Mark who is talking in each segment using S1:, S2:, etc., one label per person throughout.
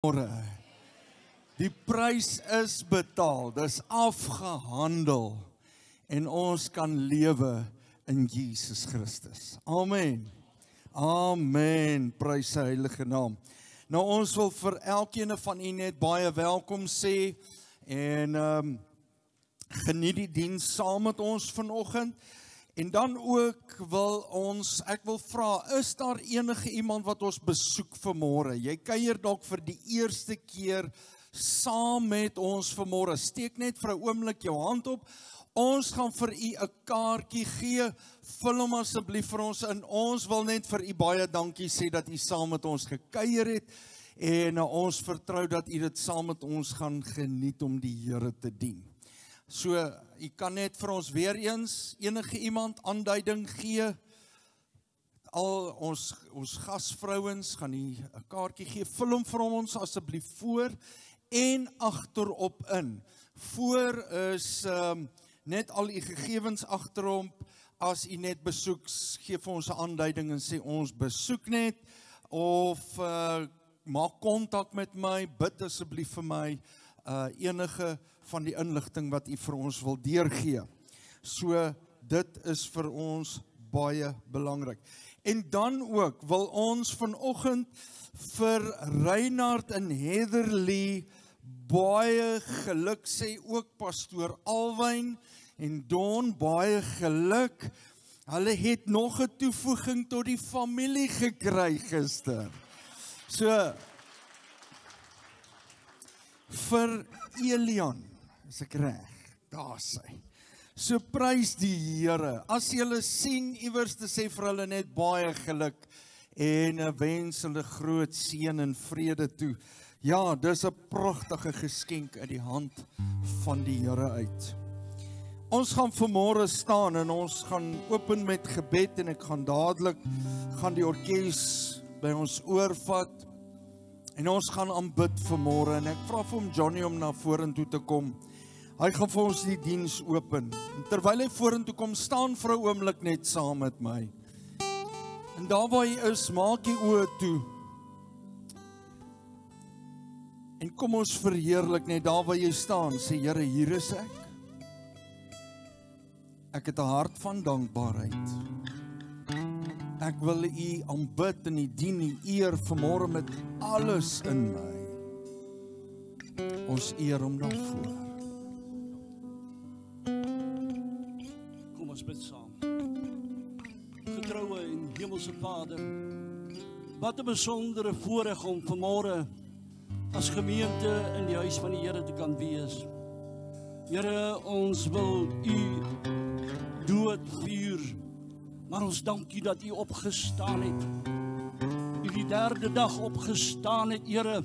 S1: Die prys is betaal, dis afgehandel en ons kan lewe in Jesus Christus. Amen. Amen. Prys sy heilige naam. Nou ons wil vir elkeen van u net baie welkom sê en geniet die diens saam met ons vanoggend. En dan ook ek wil vra, is daar enige iemand wat ons besoek vanmôre? Jy kuier dalk vir die eerste keer saam met ons vanmôre. Steek net vir 'n oomblik jou hand op. Ons gaan vir u 'n kaartjie gee. Vul hom asseblief vir ons in. Ons wil net vir u baie dankie sê dat u saam met ons gekuier het. En ons vertrou dat u dit saam met ons gaan geniet om die Here te dien. So, u kan net vir ons weer eens enige iemand aanduiding gee. Al ons gasvrouens gaan u 'n kaartjie gee. Vul hom vir ons asseblief voor en agterop in. Voor is net al u gegevens agterop. As u net besoek, gee vir ons 'n aanduiding en sê ons besoek net of maak kontak met my, bid asseblief vir my enige van die inligting wat u vir ons wil deurgee. So dit is vir ons baie belangrik. En dan ook wil ons vanoggend vir Reinhard en Heatherly baie geluk sê, ook pastoor Alwyn en Don baie geluk. Hulle het nog 'n toevoeging tot die familie gekry gister. So vir Elian, is ek reg? Daar sy. So prys die Here. As julle sien iewers te sê vir hulle net baie geluk en wens hulle groot seën en vrede toe. Ja, dis 'n pragtige geskenk uit die hand van die Here uit. Ons gaan vanmôre staan en ons gaan open met gebed en ek gaan dadelik die orkes by ons oorvat. En ons gaan aanbid vanmôre en ek vra vir hom Johnny om na vorentoe te kom. Hy gaan vir ons die diens open. En terwyl hy vorentoe kom, staan vir 'n oomblik net saam met my. En daar waar hy is, maak die oë toe. En kom ons verheerlik net daar waar jy staan, sê Here, hier is ek. Ek het 'n hart van dankbaarheid. Ek wil u aanbid en u dien, u eer vanmôre met alles in my. Ons eer hom daarvoor.
S2: Kom ons bid saam. Getroue en hemelse Vader, wat 'n besondere voorreg om vanmôre as gemeente in die huis van die Here te kan wees. Here, ons wil u dood vier. Maar ons dank u dat u opgestaan het. U die derde dag opgestaan het, Here.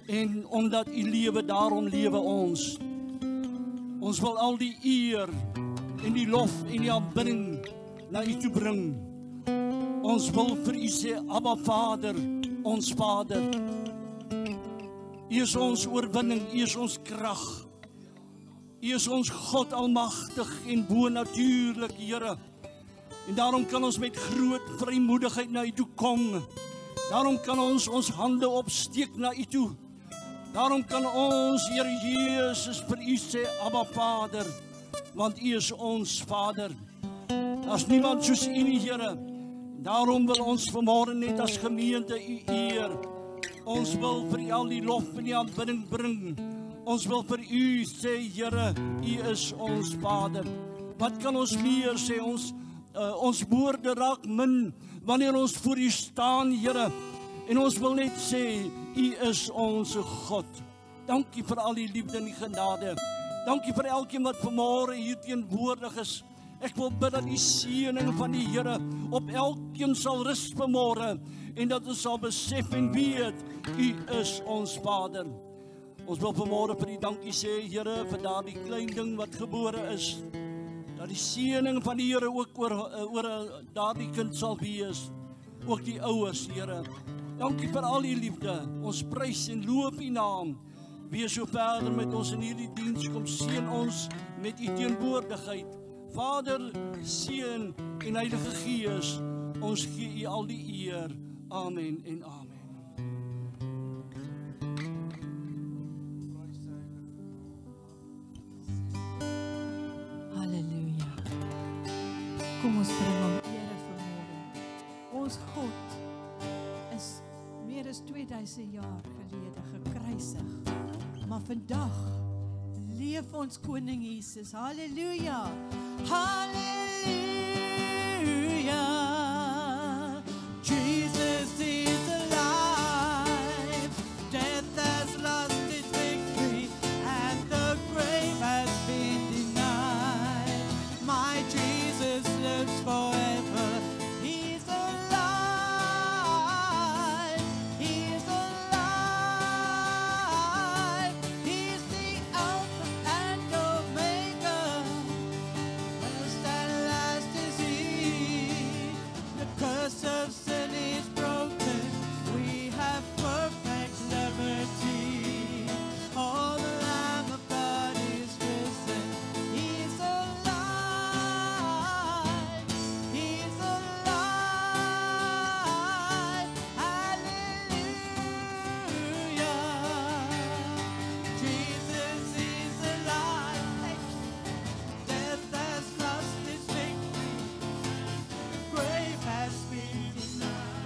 S2: En omdat u lewe, daarom lewe ons. Ons wil al die eer en die lof en die aanbidding na u toe bring. Ons wil vir u sê, Abba Vader, ons Vader. U is ons oorwinning, u is ons krag. U is ons God almagtig en bonatuurlik, Here. En daarom kan ons met groot vrymoedigheid na u toe kom. Daarom kan ons hande opsteek na u toe. Daarom kan ons, Here Jesus, vir u sê, Abba Vader, want u is ons Vader. As niemand soos u nie, Here. Daarom wil ons vanmôre net as gemeente u eer. Ons wil vir u al die lof en die aanbidding bring. Ons wil vir u sê, Here, u is ons Vader. Wat kan ons meer sê? Ons woorde raak min wanneer ons voor u staan, Here. En ons wil net sê, u is ons God. Dankie vir al die liefde en die genade. Dankie vir elkeen wat vanmôre hier teenwoordig is. Ek wil bid dat die seëning van die Here op elkeen sal rus vanmôre en dat ons sal besef en weet, u is ons Vader. Ons wil vanmôre vir u dankie sê, Here, vir daardie klein ding wat gebore is. Dat die seëning van die Here ook oor daardie kind sal wees. Ook die ouers, Here. Dankie vir al die liefde. Ons prys en loof u naam. Wees so verder met ons in hierdie diens. Kom seën ons met u teenwoordigheid. Vader, Seun en Heilige Gees. Ons gee u al die eer. Amen en amen.
S3: ons bring hom ere vanmôre. Ons God is meer as 2000 jaar gelede gekruisig. Maar vandag leef ons koning Jesus. Halleluja. Halleluja. Jesus is alive. Death has lost its victory and the grave has been denied. My Jesus lives forever. He's alive. He's alive. He's the Alpha and Omega. First and last is He. The curse of sin is broken. We have perfect liberty. Oh, the Lamb of God is risen. He's alive. He's alive. Hallelujah. Jesus is alive. Death has lost its victory. Grave has been denied.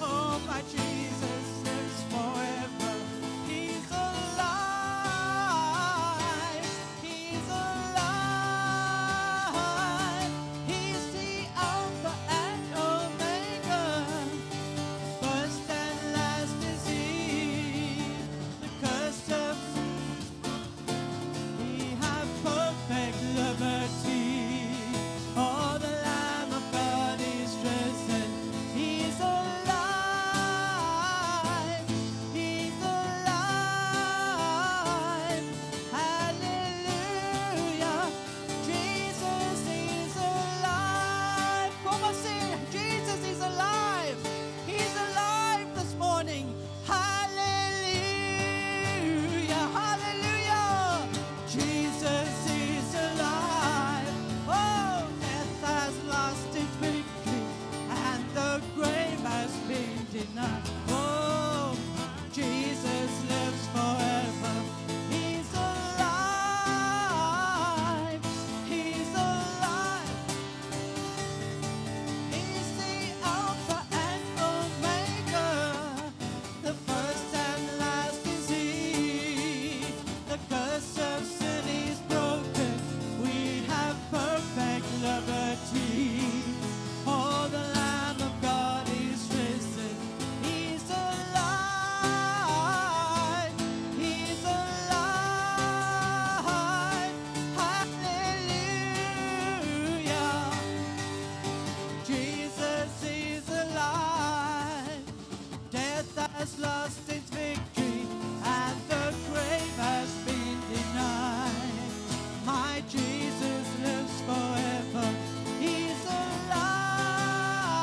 S3: Oh, my Jesus lives forever. He's alive. He's alive. He's the Alpha and Omega. First and last is He. The curse of we have perfect liberty. Oh, the Lamb of God is risen. He's alive. He's alive. Hallelujah. Jesus is alive. Come on, sing. Jesus is alive. He's alive this morning. Hallelujah. Hallelujah. Jesus is alive. Oh, death has lost its victory and the grave has been denied. Oh, Jesus lives forever. He's alive. He's alive. He's the Alpha and Omega. The first and last is He. The curse of sin is broken. We have perfect liberty. Oh, the Lamb of God is risen. He's alive. He's alive. Hallelujah. Jesus is alive. Death has lost its victory and the grave has been denied. My Jesus lives forever. He's alive.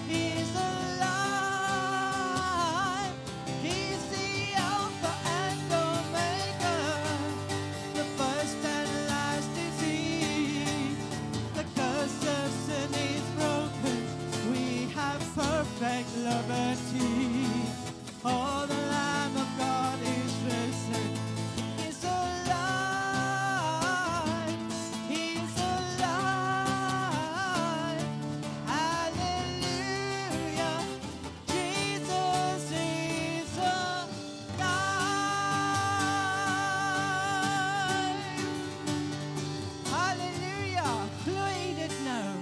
S3: He's alive. He's the Alpha and Omega. The first and last is He. The curse of sin is broken. We have perfect liberty. Oh, the Lamb of God is risen. He's alive. He's alive. Hallelujah. Jesus is alive. Hallelujah. Glo jy dit nou?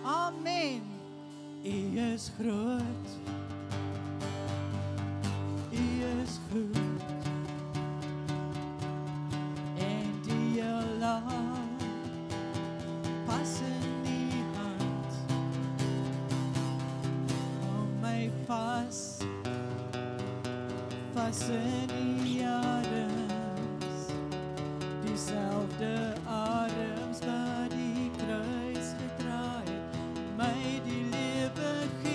S3: Amen. U is groot. U is goed. En die heelal pas in die hand. Hou my vas. Vas in die adems. Dieselfde adems wat die kruis gedraai het. My die lewe gee.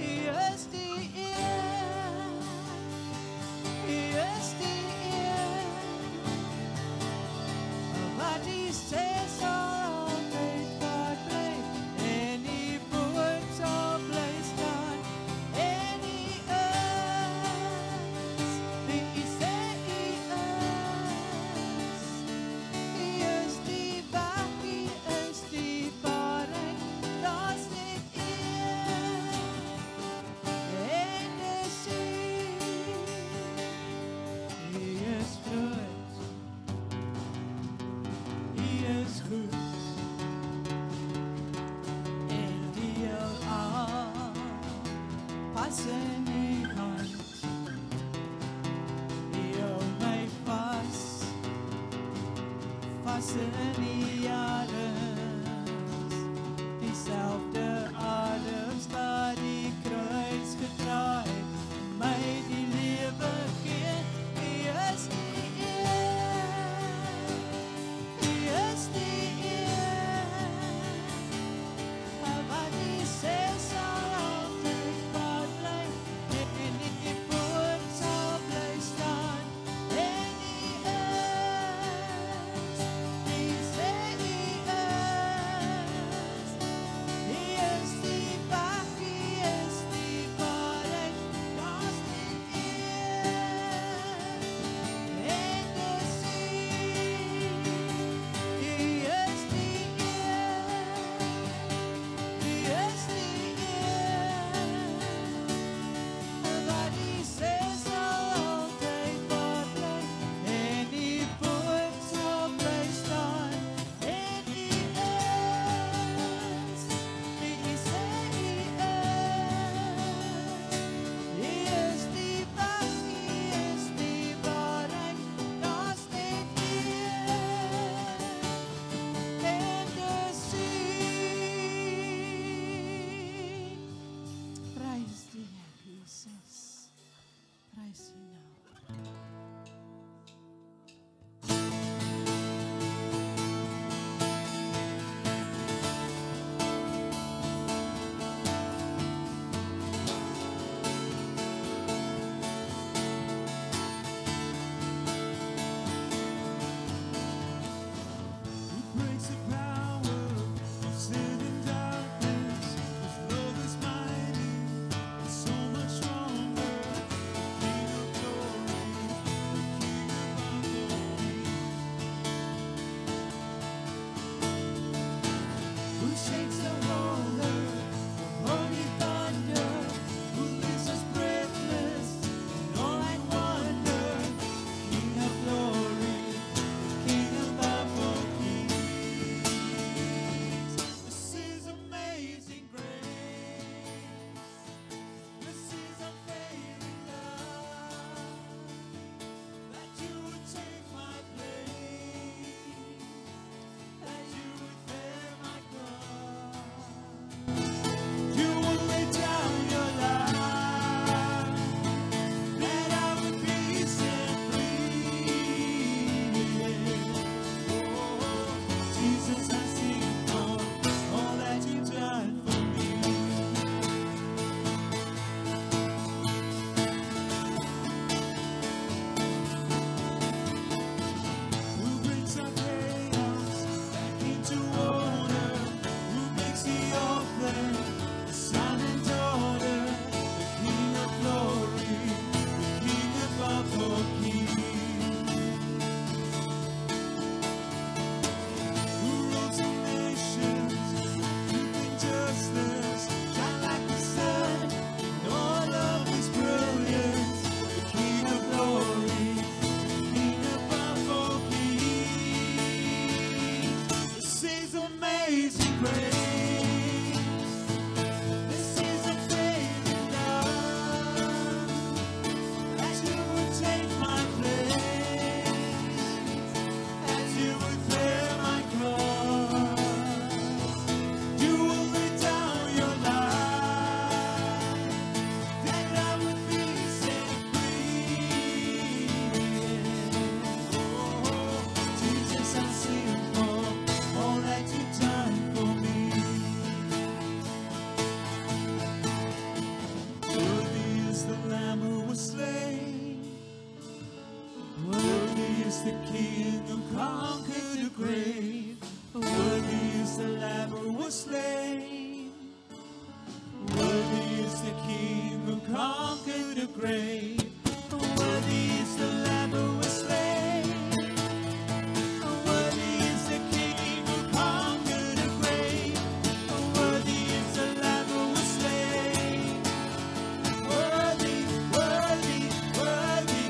S3: U is die een. U is die een. Wat die sê sal altyd waar bly. En die woord sal bly staan. En die is. Wie u sê u is. U is die tussen die adems, dieselfde adems wat die kruis gedra het, my die lewe gee. U is die een, U is die een, wat die sê sal altyd waar bly, en die woord sal bly staan, en die is, die sê die is die weg, die is die waarheid, daar's net een, en dis U is die wat die sê sal altyd waar bly, en die woord sal bly staan, en die is, die sê die is die weg, die is die waarheid, daar's net een, en dis U. Prys die Here Jesus, prys U nou. Who breaks the power of sin and darkness? His love is mighty and so much stronger. King of glory, the King above all kings. Who shakes the whole earth with holy thunder? Who leaves us breathless in awe and wonder? King of glory, King above all kings. This is amazing grace. This is unfailing love. That you would take my place, that you would bear my cross. You will lay down your life, that I would be set free. Oh, Jesus, I sing for all that you've done for me. Who brings our chaos back into order? Who makes the offering a son and daughter? The King of glory, the King above all kings. Who rules the nations, truth and justice, shine like the sun in all of His brilliance. The King of glory, the King above all kings. This is amazing grace. This is unfailing love, that you would take my place, that you would bear my cross. You will lay down your life, that I would be set free. Oh, Jesus, I sing for all that you've done for me. Worthy is the Lamb who was slain. Worthy is the King who conquered the grave. Worthy is the Lamb who was slain. Worthy is the King who conquered the grave. Worthy is the Lamb who was slain. Worthy is the King who conquered the grave. Worthy is the Lamb who was slain. Worthy, worthy, worthy.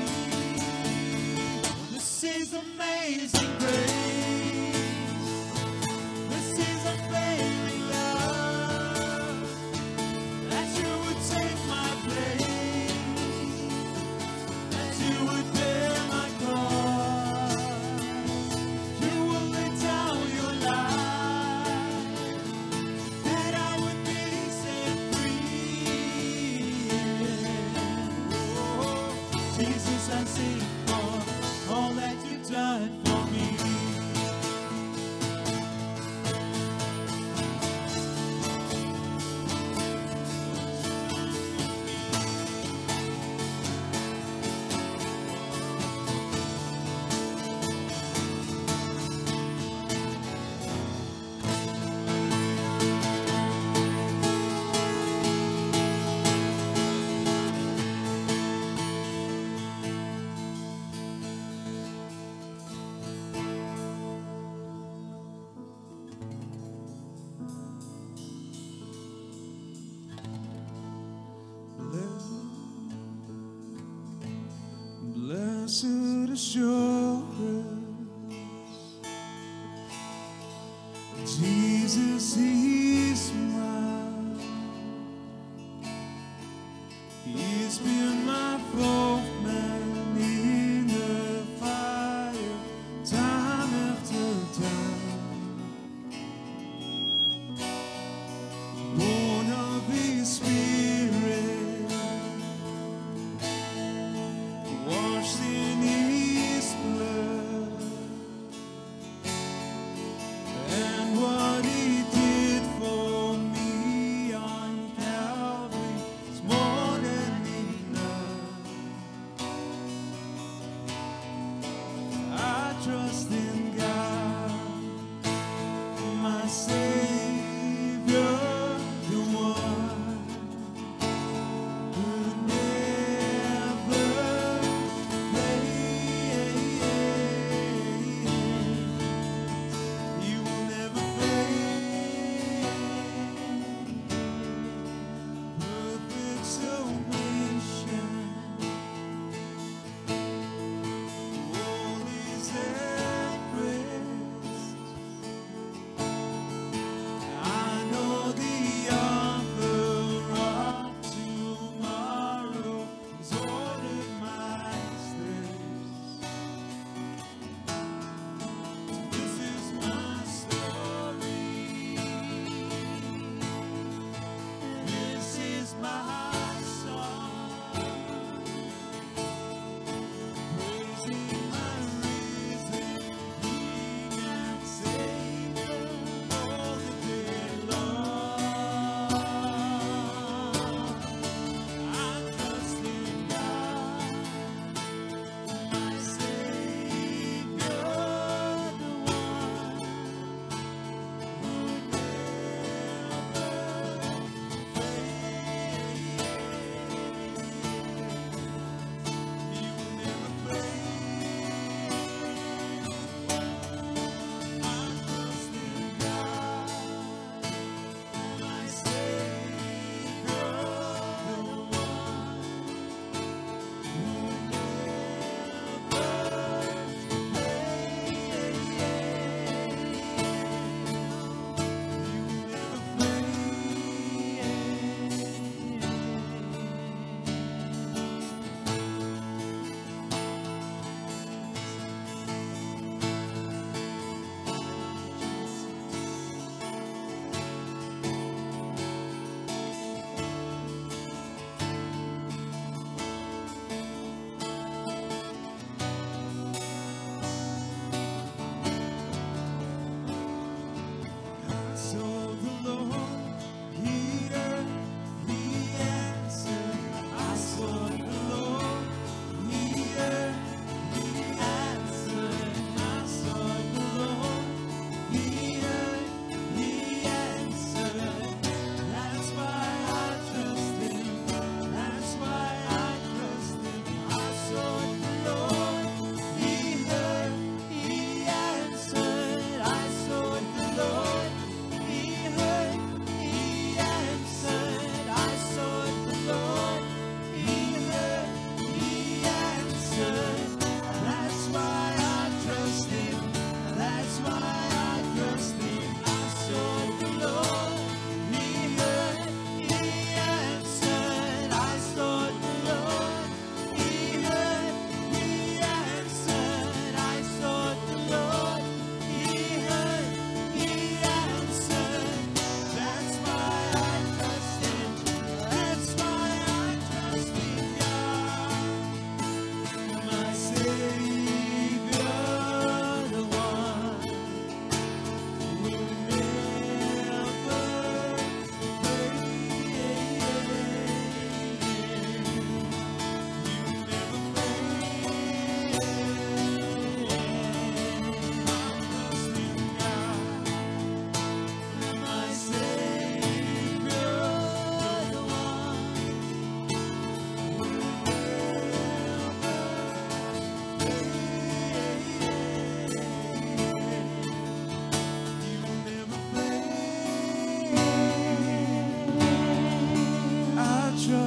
S3: This is amazing grace. This is unfailing love, that you would take my place, Jesus, I sing for all that you've done for me. Blessed assurance, Jesus is mine. He's been my fourth man in the fire, time after time. Born of His Spirit, washed in His blood, and what He did for me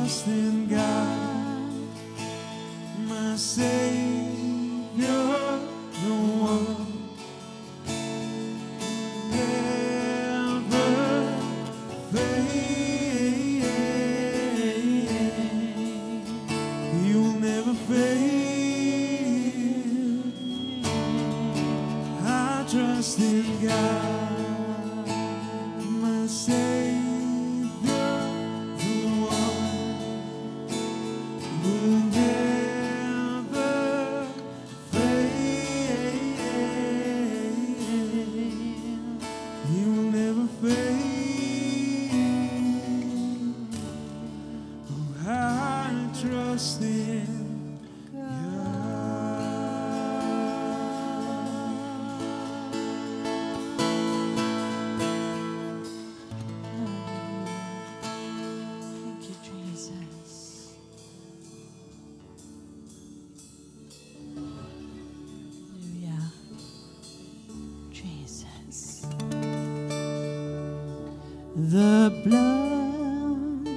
S3: trust in God, my Savior, the one never fail. You'll never fail. I trust in God, my Savior, the one who never fail. He will never fail. Oh, I trust in
S4: Thank you, Jesus. Hallelujah. Jesus. The blood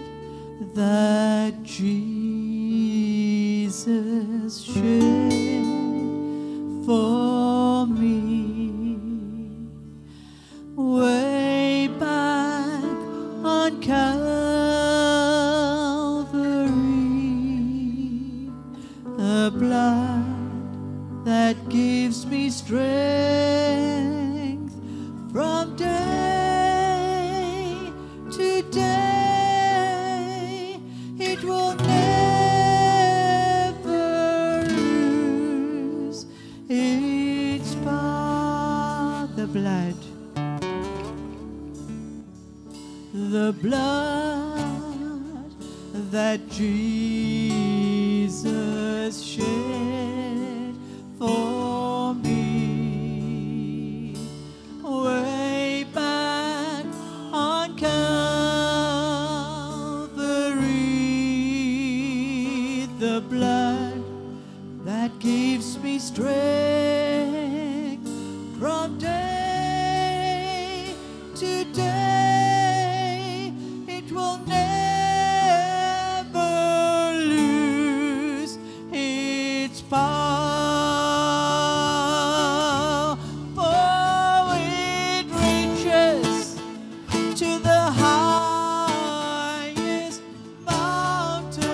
S4: that Jesus shed for me way back on Calvary, the blood that gives me strength from day to day. It will never lose its power. The blood that Jesus shed for me way back on Calvary, the blood that gives me strength from day to day. It will never lose its power, for it reaches to the highest mountain,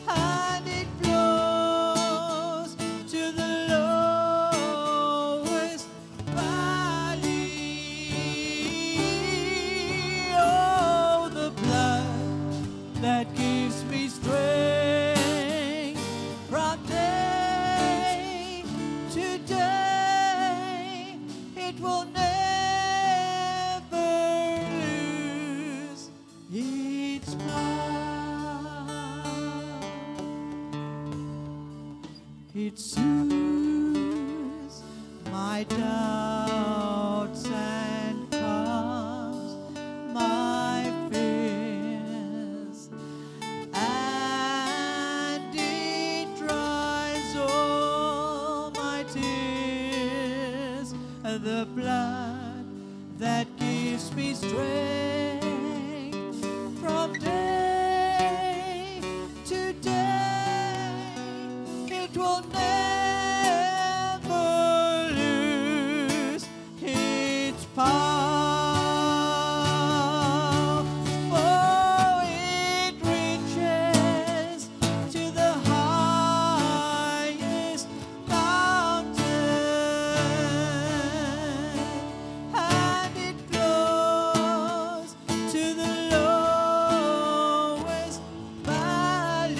S4: and it flows to the lowest valley. Oh, the blood that gives me strength from day to day, it will never lose its power. It soothes my doubts and calms my fears, and it dries all my tears. The blood that gives me strength from day to day, it will never lose its power, for it reaches to the highest mountain, and it flows to the lowest valley.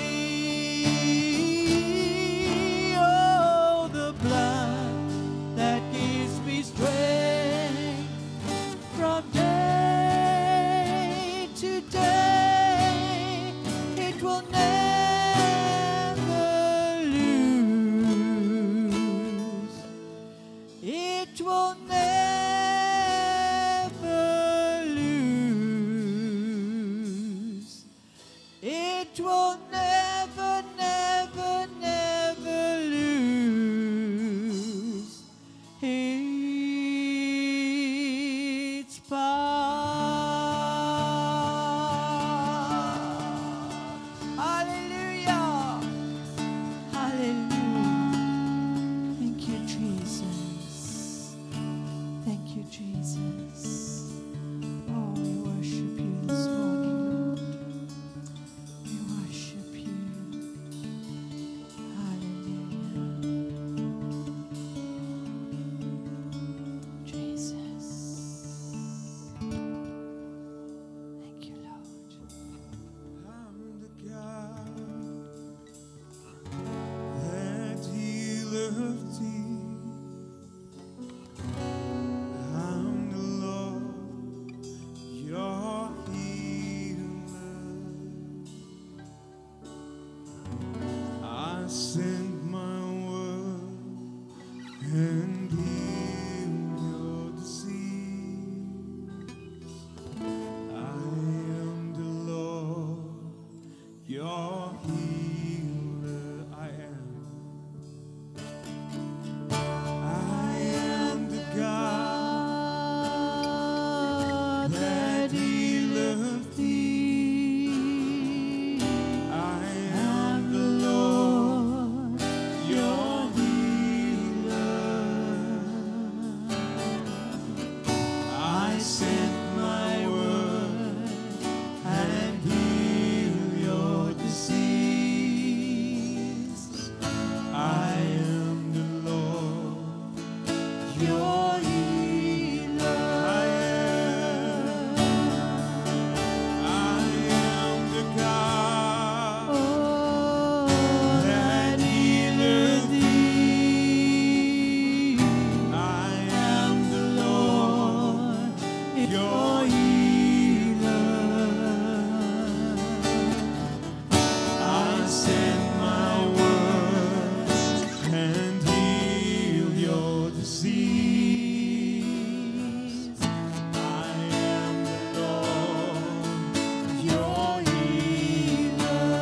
S4: Oh, the blood that gives me strength from day to day, it will never lose. It will never lose. It will never, never, never lose its power.
S5: of thee. I'm the Lord, your healer. I sent my word and healed your disease. I am the Lord, your healer. I am the God that healeth thee. I am the Lord, your healer. I sent my word and healed your disease. I am the Lord, your healer. I am the God that healeth thee. I am the Lord, your healer. I sent my word and healed your disease. I am the Lord, your healer.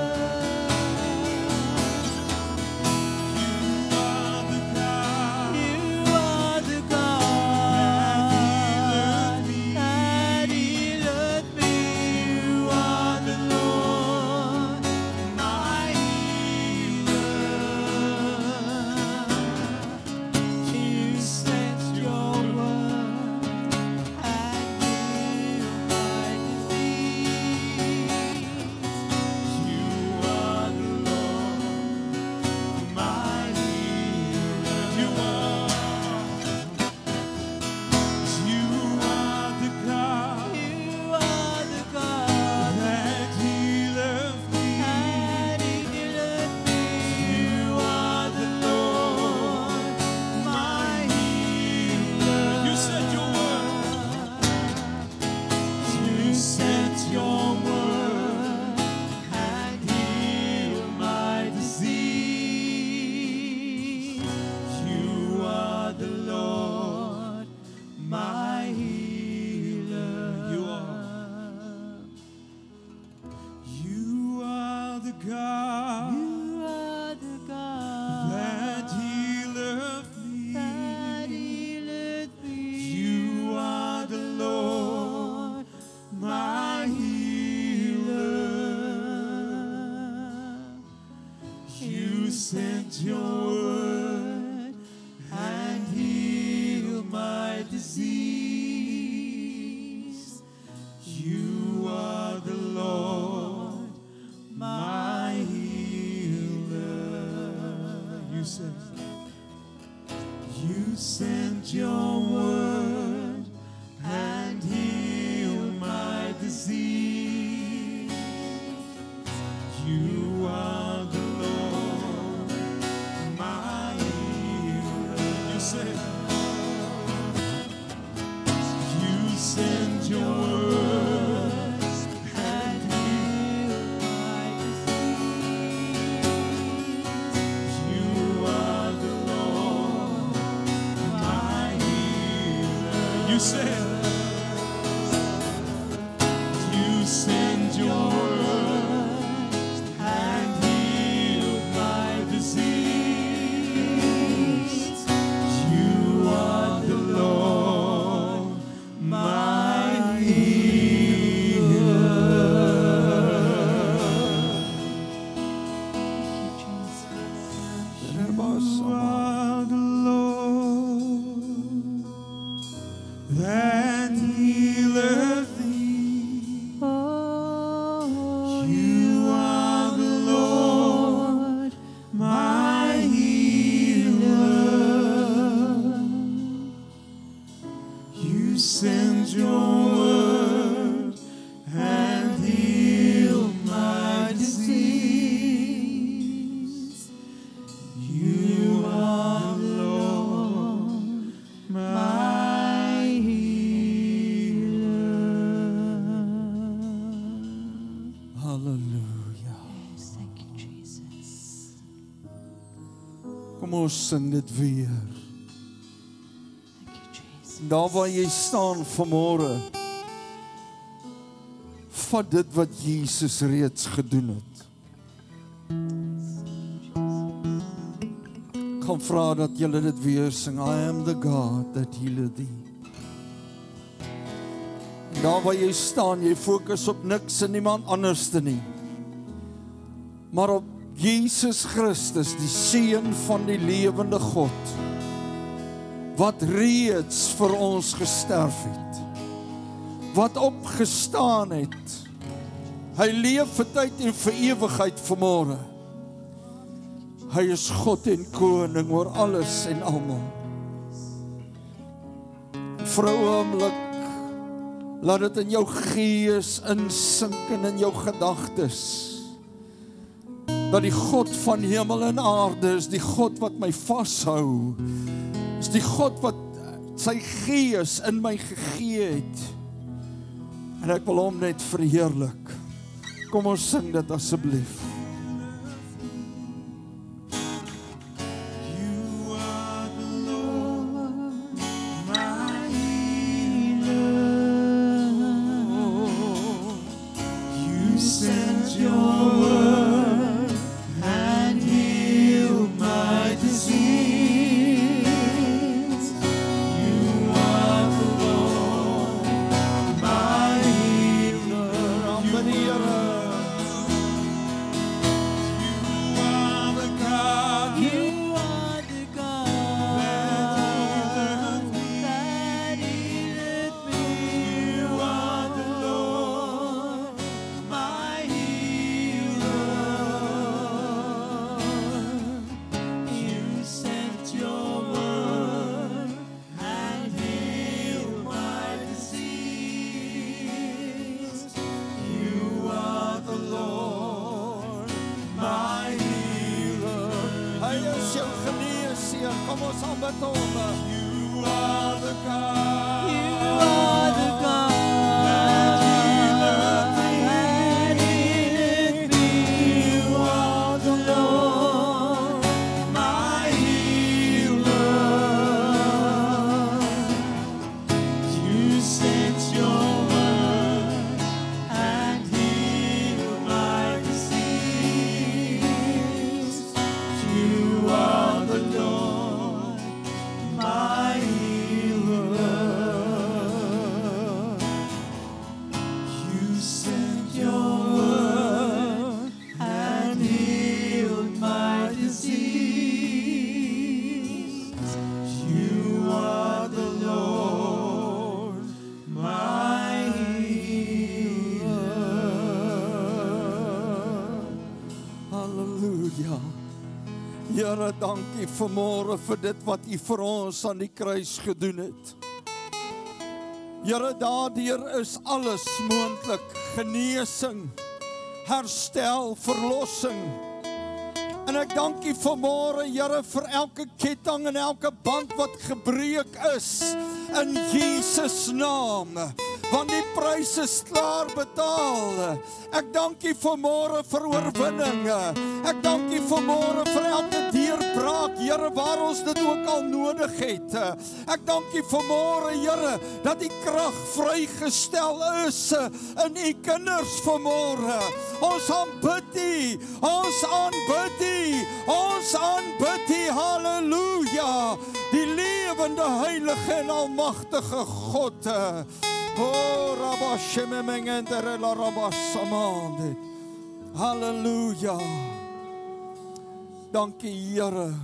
S5: You are the God. You are the God that healeth me. You are the Lord, my healer. You sent your word and healed my disease. You are the Lord, my healer. You are the God. You are the God that healeth me. You are the Lord, my healer. You sent your word. You sent your word and healed my disease. You are the Lord, my healer. You are the God. You are the God that healeth me. You are the Lord, my healer. You sent your word and healed my disease. You are the Lord, my healer. You sent your word and healed my disease. You are the Lord, my healer. You sent your word and healed my disease. You are the Lord, my healer. You sent your word and healed my disease. You are the Lord, my healer. You are the Lord that healeth thee. You are the Lord, my healer. You sent your word and healed my disease. You are
S1: Kom ons sing dit weer.
S4: Thank you, Jesus.
S1: Daar waar jy staan vanmôre, vat dit wat Jesus reeds gedoen het. Kom vra dat julle dit weer sing. I am the God that healeth thee. Daar waar jy staan, jy fokus op niks en niemand anders te nie. Maar op Jesus Christus, die Seun van die lewende God, wat reeds vir ons gesterf het, wat opgestaan het. Hy leef vir tyd en vir ewigheid vanmôre. Hy is God en koning oor alles en almal. Vir 'n oomblik, laat dit in jou gees insink en in jou gedagtes, dat die God van hemel en aarde is die God wat my vashou, is die God wat sy gees in my gegee het, en ek wil hom net verheerlik. Kom ons sing dit asseblief.
S5: You are the Lord, my healer. You sent your word and healed my disease. You are the Lord, my healer.
S3: You are the God that healeth me. You are the Lord, my healer. You sent your word and healed my disease. You are the Lord, my healer.
S1: Hy is jou geneesheer, kom ons aanbid hom.
S5: You are the God.
S3: You are the God that healeth me. You are the Lord, my healer. You sent your word and healed my disease. You are the Lord, my healer. You sent your word and healed my disease. You are the Lord, my healer.
S1: Halleluja. Here, dankie vanmôre vir dit wat U vir ons aan die kruis gedoen het. Here, daardeur is alles moontlik. Genesing, herstel, verlossing. En ek dank U vanmôre, Here, vir elke ketting en elke band wat gebreek is in Jesus naam. Want die prys is klaar betaal. Ek dank U vanmôre vir oorwinning. Ek dank U vanmôre vir elke deurbraak, Here, waar ons dit ook al nodig het. Ek dank U vanmôre, Here, dat die krag vrygestel is in U kinders vanmôre. Ons aanbid U, ons aanbid U, ons aanbid U, halleluja. Die lewende, heilige en almagtige God. Oh, Rabashememengendre la Rabasamande. Halleluja. Dankie, Here.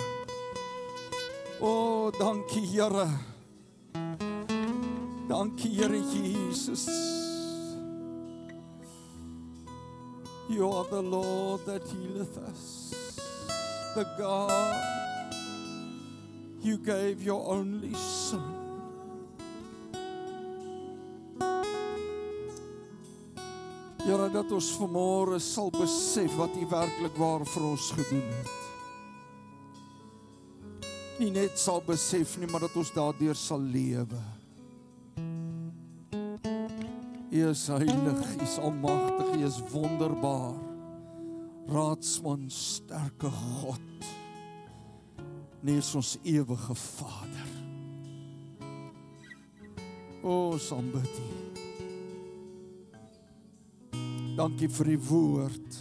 S1: Oh, dankie, Here. Dankie, Here Jesus. You are the Lord that healeth us. The God, you gave your only Son. Here, dat ons vanmôre sal besef wat U werklik waar vir ons gedoen het. Nie net sal besef nie, maar dat ons daardeur sal lewe. U is heilig, U is almagtig, U is wonderbaar. Raadsman, sterke God. nie is ons ewige Vader. Ons aanbid U. Dankie vir die woord.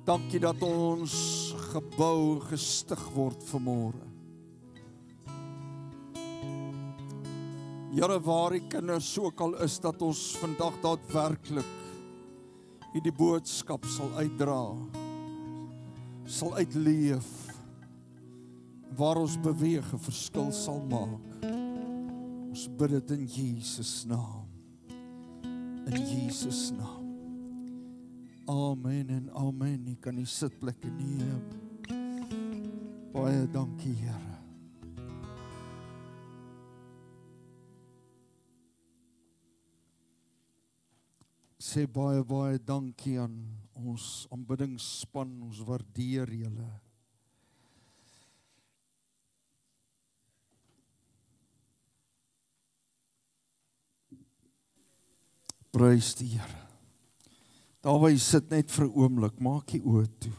S1: Dankie dat ons gebou gestig word vanmôre. Here, waar die kinders ook al is, dat ons vandag daadwerklik hierdie boodskap sal uitdra, sal uitleef, waar ons beweeg 'n verskil sal maak. Ons bid dit in Jesus naam. In Jesus naam. Amen en amen. U kan die sitplekke neem. Baie dankie, Here. Sê baie dankie aan ons aanbiddingsspan, ons waardeer julle. Prys die Here. Daar waar jy sit net vir 'n oomblik, maak die oë toe.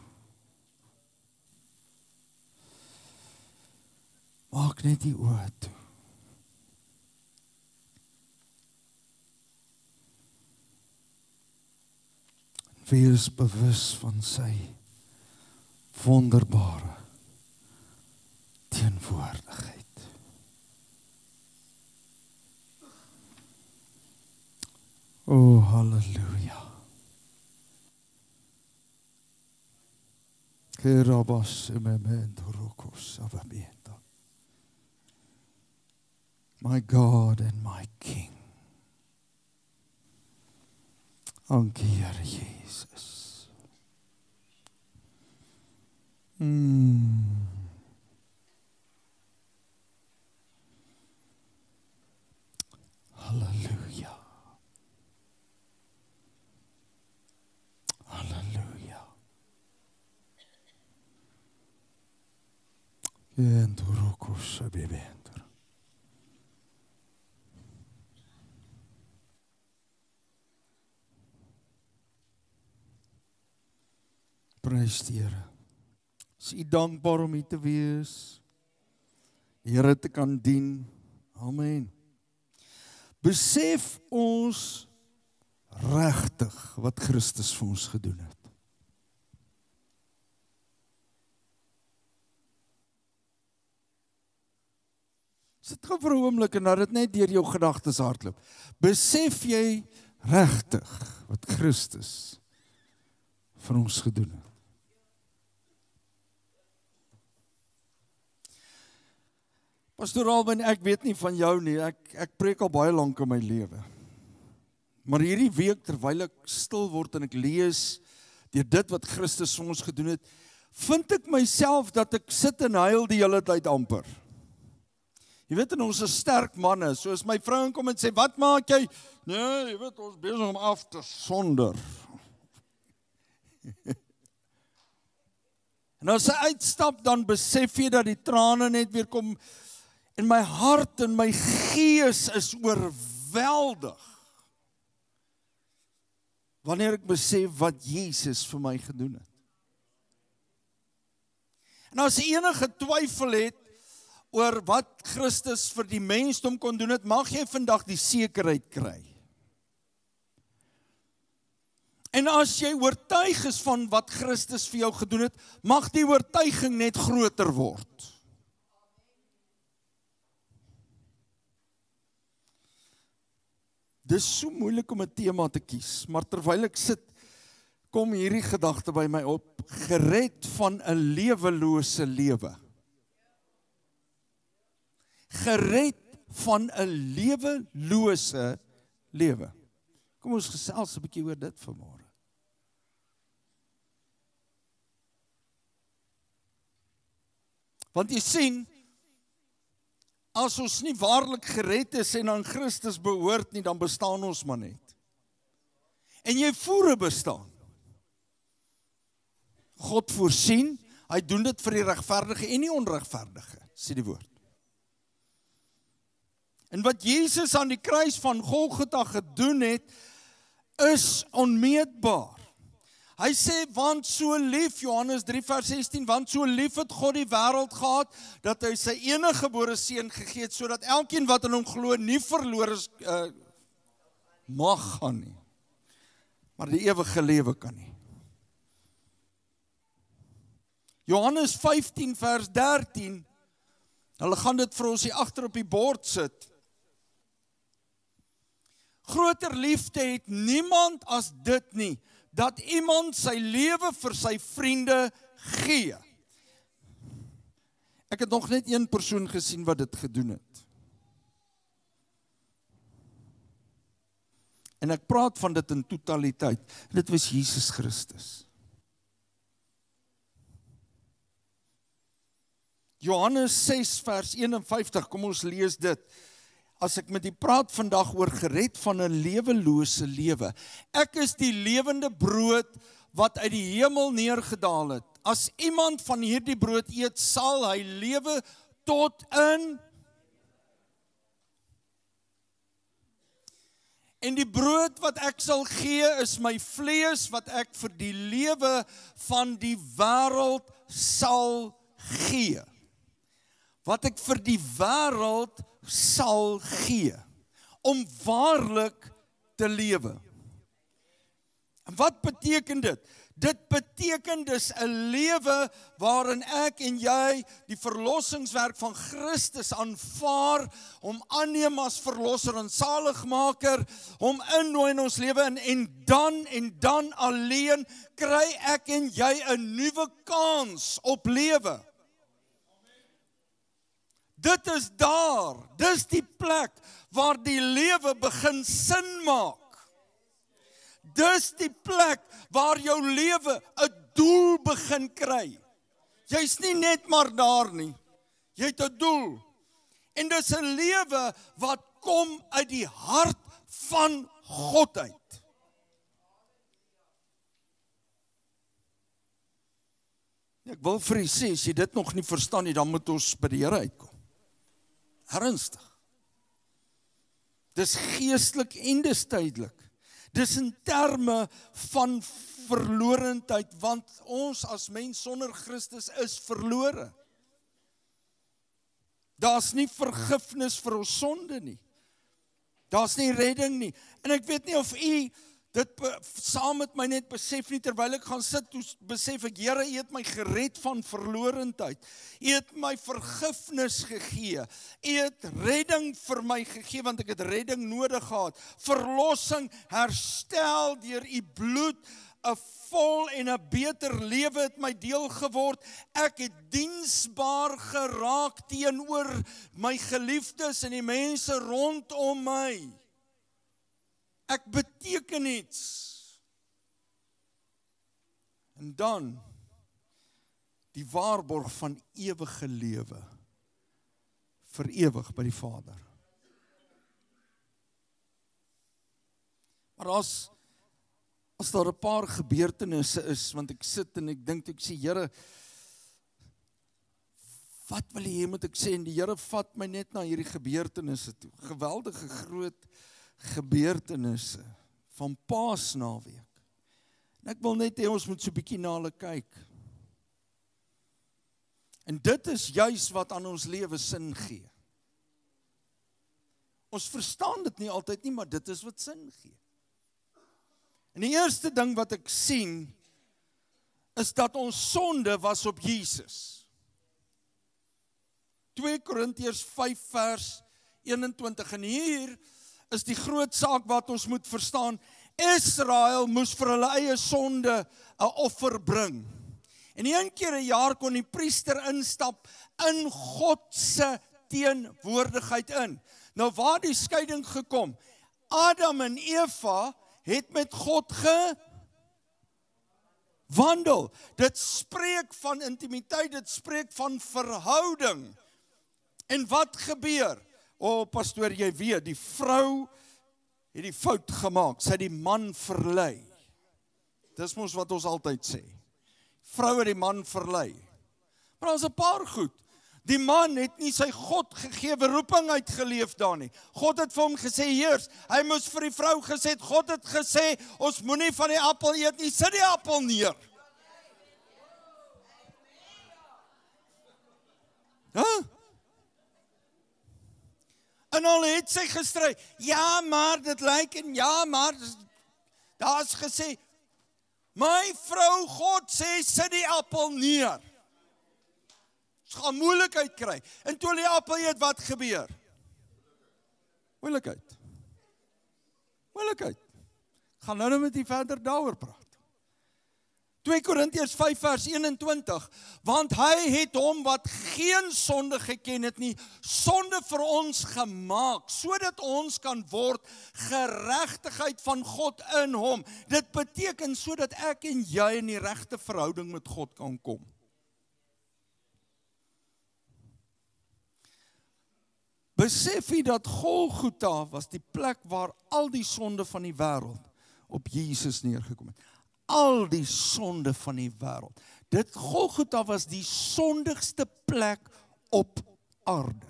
S1: Maak net die oë toe. Wees bewus van sy wonderbare teenwoordigheid. O, halleluja. Kerabas memento rokos avamenta. My God and my King. Dankie, Here Jesus. Halleluja. Halleluja. Endurokos abeventer. Prys die Here. Is U dankbaar om hier te wees? Die Here te kan dien. Amen. Besef ons regtig wat Christus vir ons gedoen het. Sit gou vir 'n oomblik en laat dit net deur jou gedagtes hardloop. Besef jy regtig wat Christus vir ons gedoen het? Pastor Alwyn, ek weet nie van jou nie, ek preek al baie lank in my lewe. Maar hierdie week, terwyl ek stil word en ek lees deur dit wat Christus vir ons gedoen het, vind ek myself dat ek sit en huil die hele tyd amper. Jy weet, en ons is sterk manne, so as my vrou kom en sê, wat maak jy? Nee, jy weet, ons besig om af te sonder. En as sy uitstap, dan besef jy dat die trane net weer kom, en my hart en my gees is oorweldig, wanneer ek besef wat Jesus vir my gedoen het. En as enige twyfel het, oor wat Christus vir die mensdom kon doen het, mag jy vandag die sekerheid kry. En as jy oortuig is van wat Christus vir jou gedoen het, mag die oortuiging net groter word. Dis so moeilik om 'n tema te kies, maar terwyl ek sit, kom hierdie gedagte by my op, gered van 'n lewelose lewe. Gered van 'n lewelose lewe. Kom ons gesels 'n bietjie oor dit vanmôre. Want jy sien, as ons nie waarlik gered is en aan Christus behoort nie, dan bestaan ons maar net. En jy voer 'n bestaan. God voorsien, hy doen dit vir die regverdige en die onregverdige, sê die woord. En wat Jesus aan die kruis van Golgotha gedoen het, is onmeetbaar. Hy sê, want so lief, Johannes 3 vers 16, want so lief het God die wêreld gehad, dat hy sy eniggebore seun gegee het, sodat elkeen wat in hom glo nie verlore mag gaan nie, maar die ewige lewe kan nie. Johannes 15 vers 13, hulle gaan dit vir ons hier agter op die bord sit. Groter liefde het niemand as dit nie, dat iemand sy lewe vir sy vriende gee. Ek het nog net een persoon gesien wat dit gedoen het. En ek praat van dit in totaliteit. Dit was Jesus Christus. Johannes 6 vers 51, kom ons lees dit. As ek met u praat vandag oor gered van 'n lewelose lewe. Ek is die lewende brood wat uit die hemel neergedaal het. As iemand van hierdie brood eet, sal hy lewe tot in. En die brood wat ek sal gee is my vlees wat ek vir die lewe van die wêreld sal gee. Wat ek vir die wêreld sal gee, om waarlik te lewe. En wat beteken dit? Dit beteken dis 'n lewe waarin ek en jy die verlossingswerk van Christus aanvaar, hom aanneem as verlosser en saligmaker, hom innooi in ons lewe en dan alleen kry ek en jy 'n nuwe kans op lewe. Dit is daar, dis die plek waar die lewe begin sin maak. Dis die plek waar jou lewe 'n doel begin kry. Jy's nie net maar daar nie, jy het 'n doel. En dis 'n lewe wat kom uit die hart van God uit. Ek wil vir u sê, as jy dit nog nie verstaan nie, dan moet ons by die Here uitkom. Ernstig. Dis geestelik en dis tydelik. Dis in terme van verlorendheid, want ons as mens sonder Christus is verlore. Daar's nie vergifnis vir ons sonde nie. Daar's nie redding nie. En ek weet nie of u dit saam met my net besef nie, terwyl ek gaan sit, toe besef ek, Here, u het my gered van verlorendheid. U het my vergifnis gegee. U het redding vir my gegee, want ek het redding nodig gehad. Verlossing, herstel deur u bloed, 'n vol en 'n beter lewe het my deel geword. Ek het diensbaar geraak teenoor my geliefdes en die mense rondom my. Ek beteken iets. En dan die waarborg van ewige lewe vir ewig by die Vader. Maar as daar 'n paar gebeurtenisse is, want ek sit en ek dink, ek sê, Here, wat wil jy moet ek sê? En die Here vat my net na hierdie gebeurtenisse toe. Geweldige groot gebeurtenisse van Paasnaweek. En ek wil net hê ons moet so 'n bietjie na hulle kyk. En dit is juis wat aan ons lewe sin gee. Ons verstaan dit nie altyd nie, maar dit is wat sin gee. En die eerste ding wat ek sien, is dat ons sonde was op Jesus. 2 Korintiërs 5 vers 21, en hier is die groot saak wat ons moet verstaan. Israel moes vir hulle eie sonde 'n offer bring. En een keer 'n jaar kon die priester instap in God se teenwoordigheid in. Nou waar die skeiding gekom? Adam en Eva het met God gewandel. Dit spreek van intimiteit, dit spreek van verhouding. En wat gebeur? Pastoor, jy weet, die vrou het die fout gemaak, sy het die man verlei. Dis mos wat ons altyd sê. Vrou het die man verlei. Maar daar's 'n paar goed. Die man het nie sy God gegewe roeping uitgeleef daar nie. God het vir hom gesê, heers, hy moes vir die vrou gesê het, God het gesê, ons moenie van die appel eet nie, sit die appel neer. En al het sy gestry, ja maar dit lyk en ja maar, daar is gesê, my vrou God sê, sit die appel neer. Ons gaan moeilikheid kry. En toe die appel eet, wat gebeur? Moeilikheid. Moeilikheid. Ek gaan nou met u verder daaroor praat. 2 Korintiërs 5 vers 21, want hy het hom wat geen sonde geken het nie, sonde vir ons gemaak, sodat ons kan word geregtigheid van God in hom. Dit beteken sodat ek en jy in die regte verhouding met God kan kom. Besef jy dat Golgotha was die plek waar al die sonde van die wêreld op Jesus neergekom het. Al die sonde van die wêreld. Golgotha was die sondigste plek op aarde.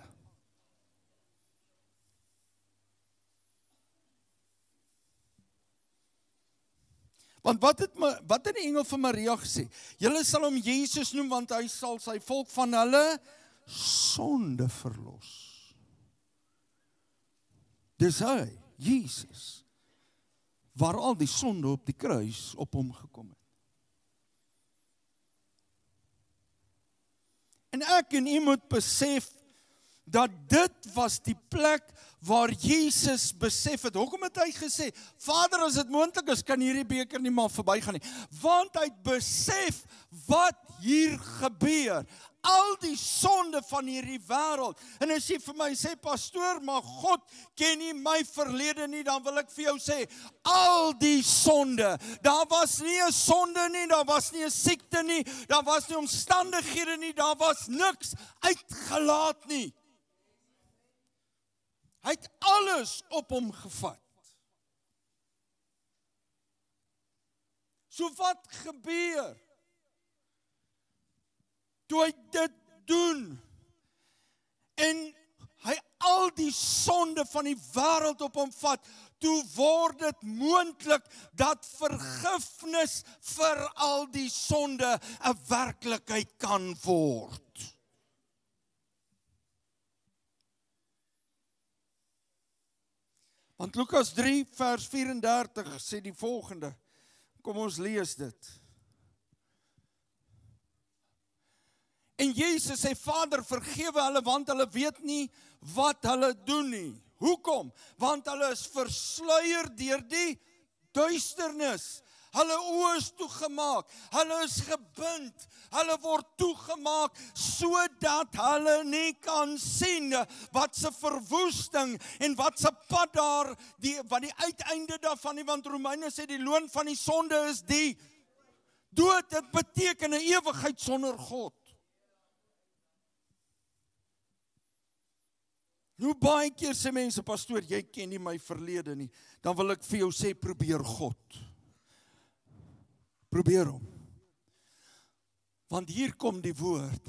S1: Want wat het die engel van Maria gesê? Julle sal hom Jesus noem, want hy sal sy volk van hulle sonde verlos. Dis hy, Jesus, waar al die sonde op die kruis op hom gekom het. En ek en u moet besef dat dit was die plek waar Jesus besef het. Hoekom het hy gesê, Vader, as dit moontlik is, kan hierdie beker nie maar verbygaan nie. Want hy het besef wat hier gebeur. Al die sonde van hierdie wêreld. En as jy vir my sê, pastoor, maar God ken nie my verlede nie, dan wil ek vir jou sê, al die sonde, daar was nie 'n sonde nie, daar was nie 'n siekte nie, daar was nie omstandighede nie, daar was niks uitgelaat nie. Hy het alles op hom gevat. So wat gebeur? Toe hy dit doen, en hy al die sonde van die wêreld op hom vat, toe word dit moontlik dat vergifnis vir al die sonde 'n werklikheid kan word. Want Lukas 3 vers 34 sê die volgende. Kom ons lees dit. En Jesus sê, Vader, vergewe hulle, want hulle weet nie wat hulle doen nie. Hoekom? Want hulle is versluier deur die duisternis. Hulle oë is toegemaak, hulle is gebind, hulle word toegemaak, sodat hulle nie kan sien wat se verwoesting en wat se pad daar, wat die uiteinde daarvan nie, want Romeine sê die loon van die sonde is die dood, dit beteken 'n ewigheid sonder God. Hoe baie keer sê mense, pastoor, jy ken nie my verlede nie, dan wil ek vir jou sê, probeer God. Probeer hom. Want hier kom die woord,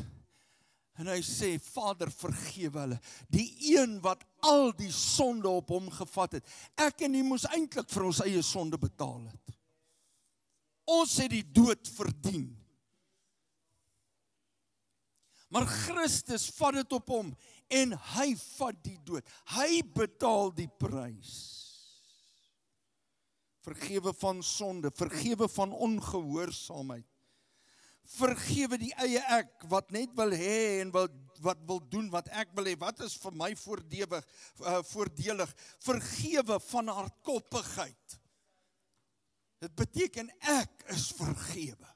S1: en hy sê, Vader, vergewe hulle, die een wat al die sonde op hom gevat het. Ek en hy moes eintlik vir ons eie sonde betaal het. Ons het die dood verdien. Maar Christus vat dit op hom, en hy vat die dood. Hy betaal die prys. Vergewe van sonde, vergewe van ongehoorsaamheid. Vergewe die eie ek, wat net wil hê en wat wil doen wat ek wil hê. Wat is vir my voordelig? Vergewe van hardkoppigheid. Dit beteken ek is vergewe.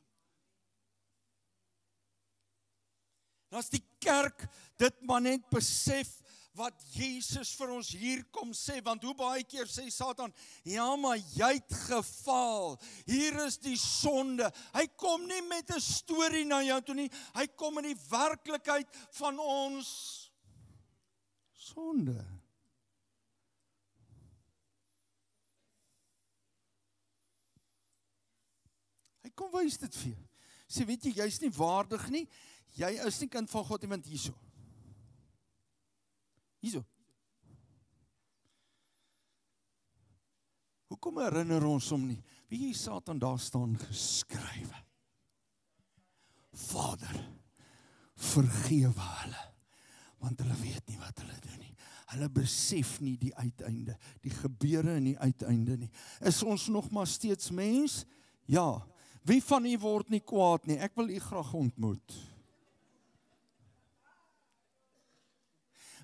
S1: En as die kerk dit maar net besef, wat Jesus vir ons hier kom sê, want hoe baie keer sê Satan, ja maar jy het gefaal, hier is die sonde. Hy kom nie met 'n storie na jou toe nie, hy kom in die werklikheid van ons sonde. Hy kom wys dit vir jou. Sê, weet jy, jy's nie waardig nie, jy is nie kind van God nie, want hierso. Hierso. Hoekom herinner ons hom nie? Wie Satan daar staan geskrywe? Vader, vergewe hulle, want hulle weet nie wat hulle doen nie. Hulle besef nie die uiteinde, die gebeure in die uiteinde nie. Is ons nog maar steeds mens? Ja. Wie van u word nie kwaad nie? Ek wil u graag ontmoet.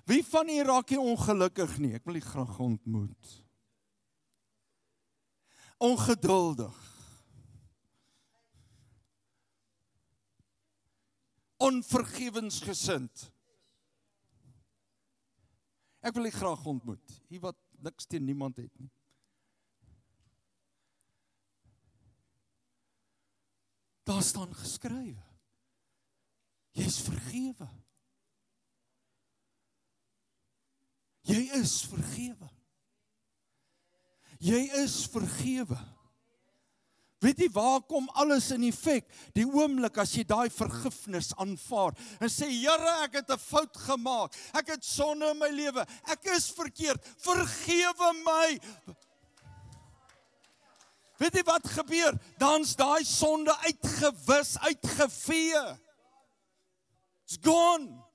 S1: Wie van u raak nie ongelukkig nie? Ek wil u graag ontmoet. Ongeduldig. Onvergewensgesind. Ek wil u graag ontmoet. U wat niks teen niemand het nie. Daar staan geskrywe. Jy is vergewe. Jy is vergewe. Jy is vergewe. Weet jy waar kom alles in effek? Die oomblik as jy daai vergifnis aanvaar en sê, Here, ek het 'n fout gemaak. Ek het sonde in my lewe. Ek is verkeerd. Vergewe my. Weet jy wat gebeur? Dan's daai sonde uitgewis, uitgevee. It's gone.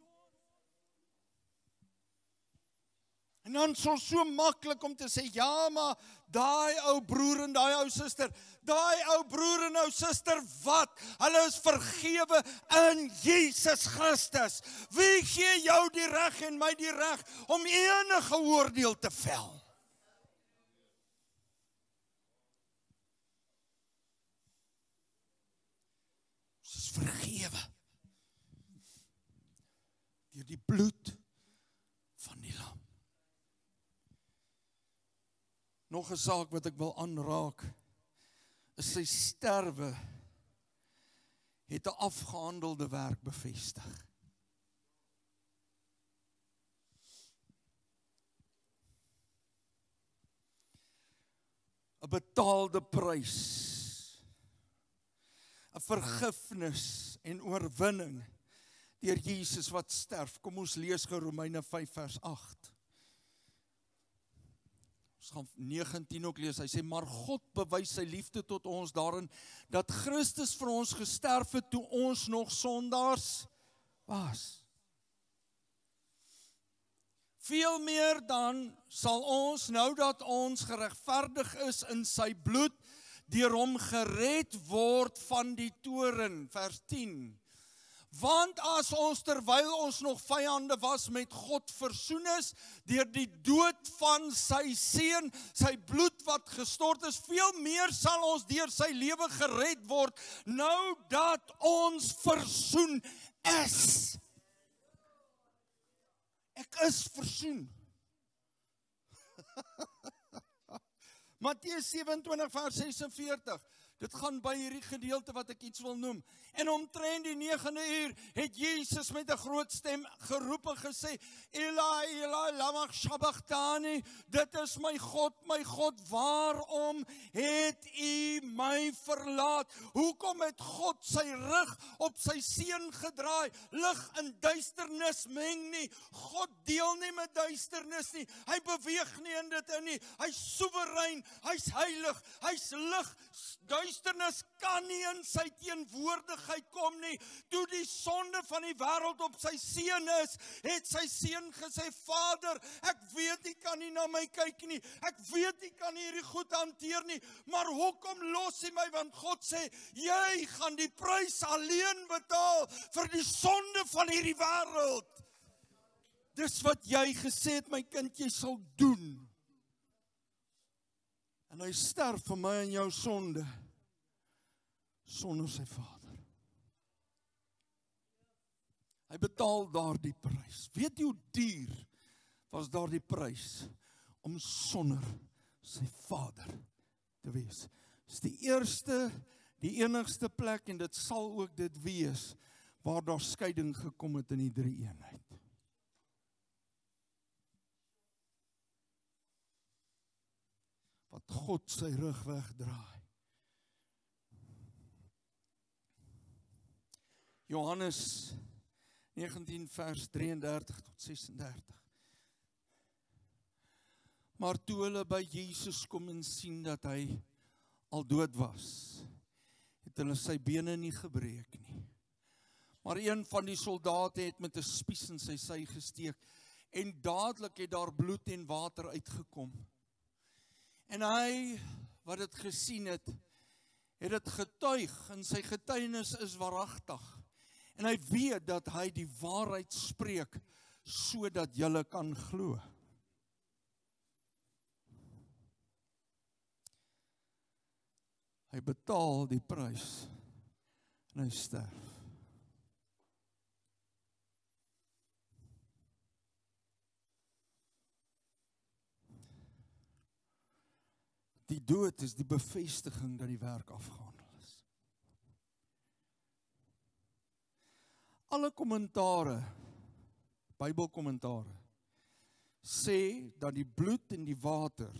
S1: En dan is ons so maklik om te sê, ja, maar daai ou broer en daai ou suster, daai ou broer en ou suster, wat? Hulle is vergewe in Jesus Christus. Wie gee jou die reg en my die reg om enige oordeel te vel? Ons is vergewe deur die bloed van die lam. Nog 'n saak wat ek wil aanraak, is sy sterwe het 'n afgehandelde werk bevestig. 'n betaalde prys, 'n vergifnis en oorwinning deur Jesus wat sterf. Kom ons lees gou Romeine 5 vers 8. Ons gaan 19 ook lees. Hy sê, maar God bewys sy liefde tot ons daarin, dat Christus vir ons gesterf het toe ons nog sondaars was. Veel meer dan sal ons, nou dat ons geregverdig is in sy bloed, deur hom gered word van die toorn. Vers 10. Want as ons terwyl ons nog vyande was met God versoen is, deur die dood van sy seun, sy bloed wat gestort is, veel meer sal ons deur sy lewe gered word, nou dat ons versoen is. Ek is versoen. Matteus 27 vers 46. Dit gaan by hierdie gedeelte wat ek iets wil noem. En omtrent die 9de uur het Jesus met 'n groot stem geroep en gesê, Eli, Eli, lama sabachthani, dit is my God, waarom het u my verlaat? Hoekom het God sy rug op sy seun gedraai? Lig en duisternis meng nie. God deel nie met duisternis nie. Hy beweeg nie in dit in nie. Hy's soewerein, hy's heilig, hy's lig. Duisternis kan nie in sy teenwoordigheid kom nie. Toe die sonde van die wêreld op sy seun is, het sy seun gesê, Vader, ek weet u kan nie na my kyk nie. Ek weet u kan nie hierdie goed hanteer nie. Maar hoekom los u my? Want God sê, jy gaan die prys alleen betaal vir die sonde van hierdie wêreld. Dis wat jy gesê het, my kind, jy sal doen. En hy sterf vir my en jou sonde, sonder sy Vader. Hy betaal daardie prys. Weet jy hoe duur was daardie prys om sonder sy Vader te wees? Dis die eerste, die enigste plek, en dit sal ook dit wees, waar daar skeiding gekom het in die drie-eenheid. Wat God sy rug wegdraai. Johannes 19 vers 33 tot 36. Maar toe hulle by Jesus kom en sien dat hy al dood was, het hulle sy bene nie gebreek nie. Maar een van die soldate het met 'n spies in sy sy gesteek en dadelik het daar bloed en water uitgekom. En hy wat dit gesien het dit getuig en sy getuienis is waaragtig. En hy weet dat hy die waarheid spreek sodat julle kan glo. Hy betaal die prys en hy sterf. Die dood is die bevestiging dat die werk afgehandel is. Alle kommentare, Bybelkommentare, sê dat die bloed en die water,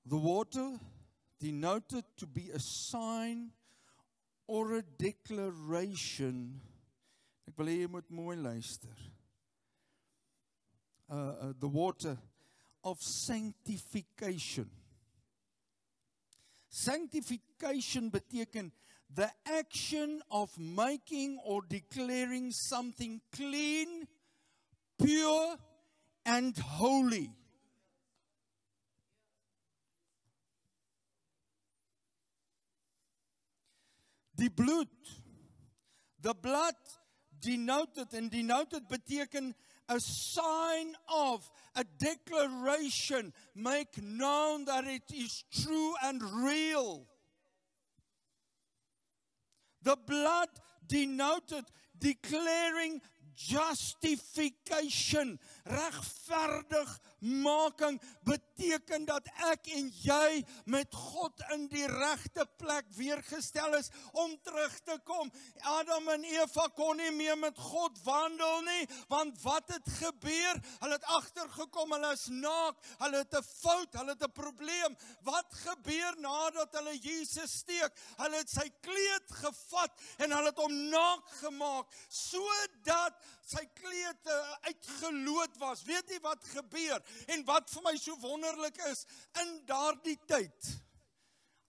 S1: the water denoted to be a sign or a declaration. Ek wil hê jy moet mooi luister. The water of sanctification. Sanctification beteken the action of making or declaring something clean, pure and holy. Die bloed, the blood denoted, and denoted beteken a sign of, a declaration, make known that it is true and real. The blood denoted, declaring justification, regverdigmaking, beteken dat ek en jy met God in die regte plek weergestel is om terug te kom. Adam en Eva kon nie meer met God wandel nie, want wat het gebeur? Hulle het agtergekom, hulle is naak, hulle het 'n fout, hulle het 'n probleem. Wat gebeur nadat hulle Jesus steek? Hulle het sy kleed gevat en hulle het hom naak gemaak, sodat sy kleed uitgeloot was. Weet jy wat gebeur? En wat vir my so wonderlik is, in daardie tyd,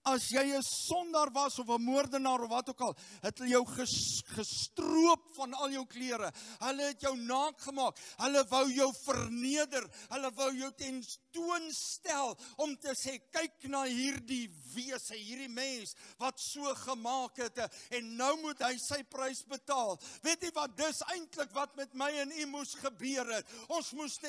S1: as jy 'n sondaar was of 'n moordenaar of wat ook al, het hulle jou gestroop van al jou klere. Hulle het jou naak gemaak. Hulle wou jou verneder. Hulle wou jou tentoonstel om te sê, kyk na hierdie wese, hierdie mens wat so gemaak het en nou moet hy sy prys betaal. Weet jy wat, dis eintlik wat met my en u moes gebeur het. Ons moes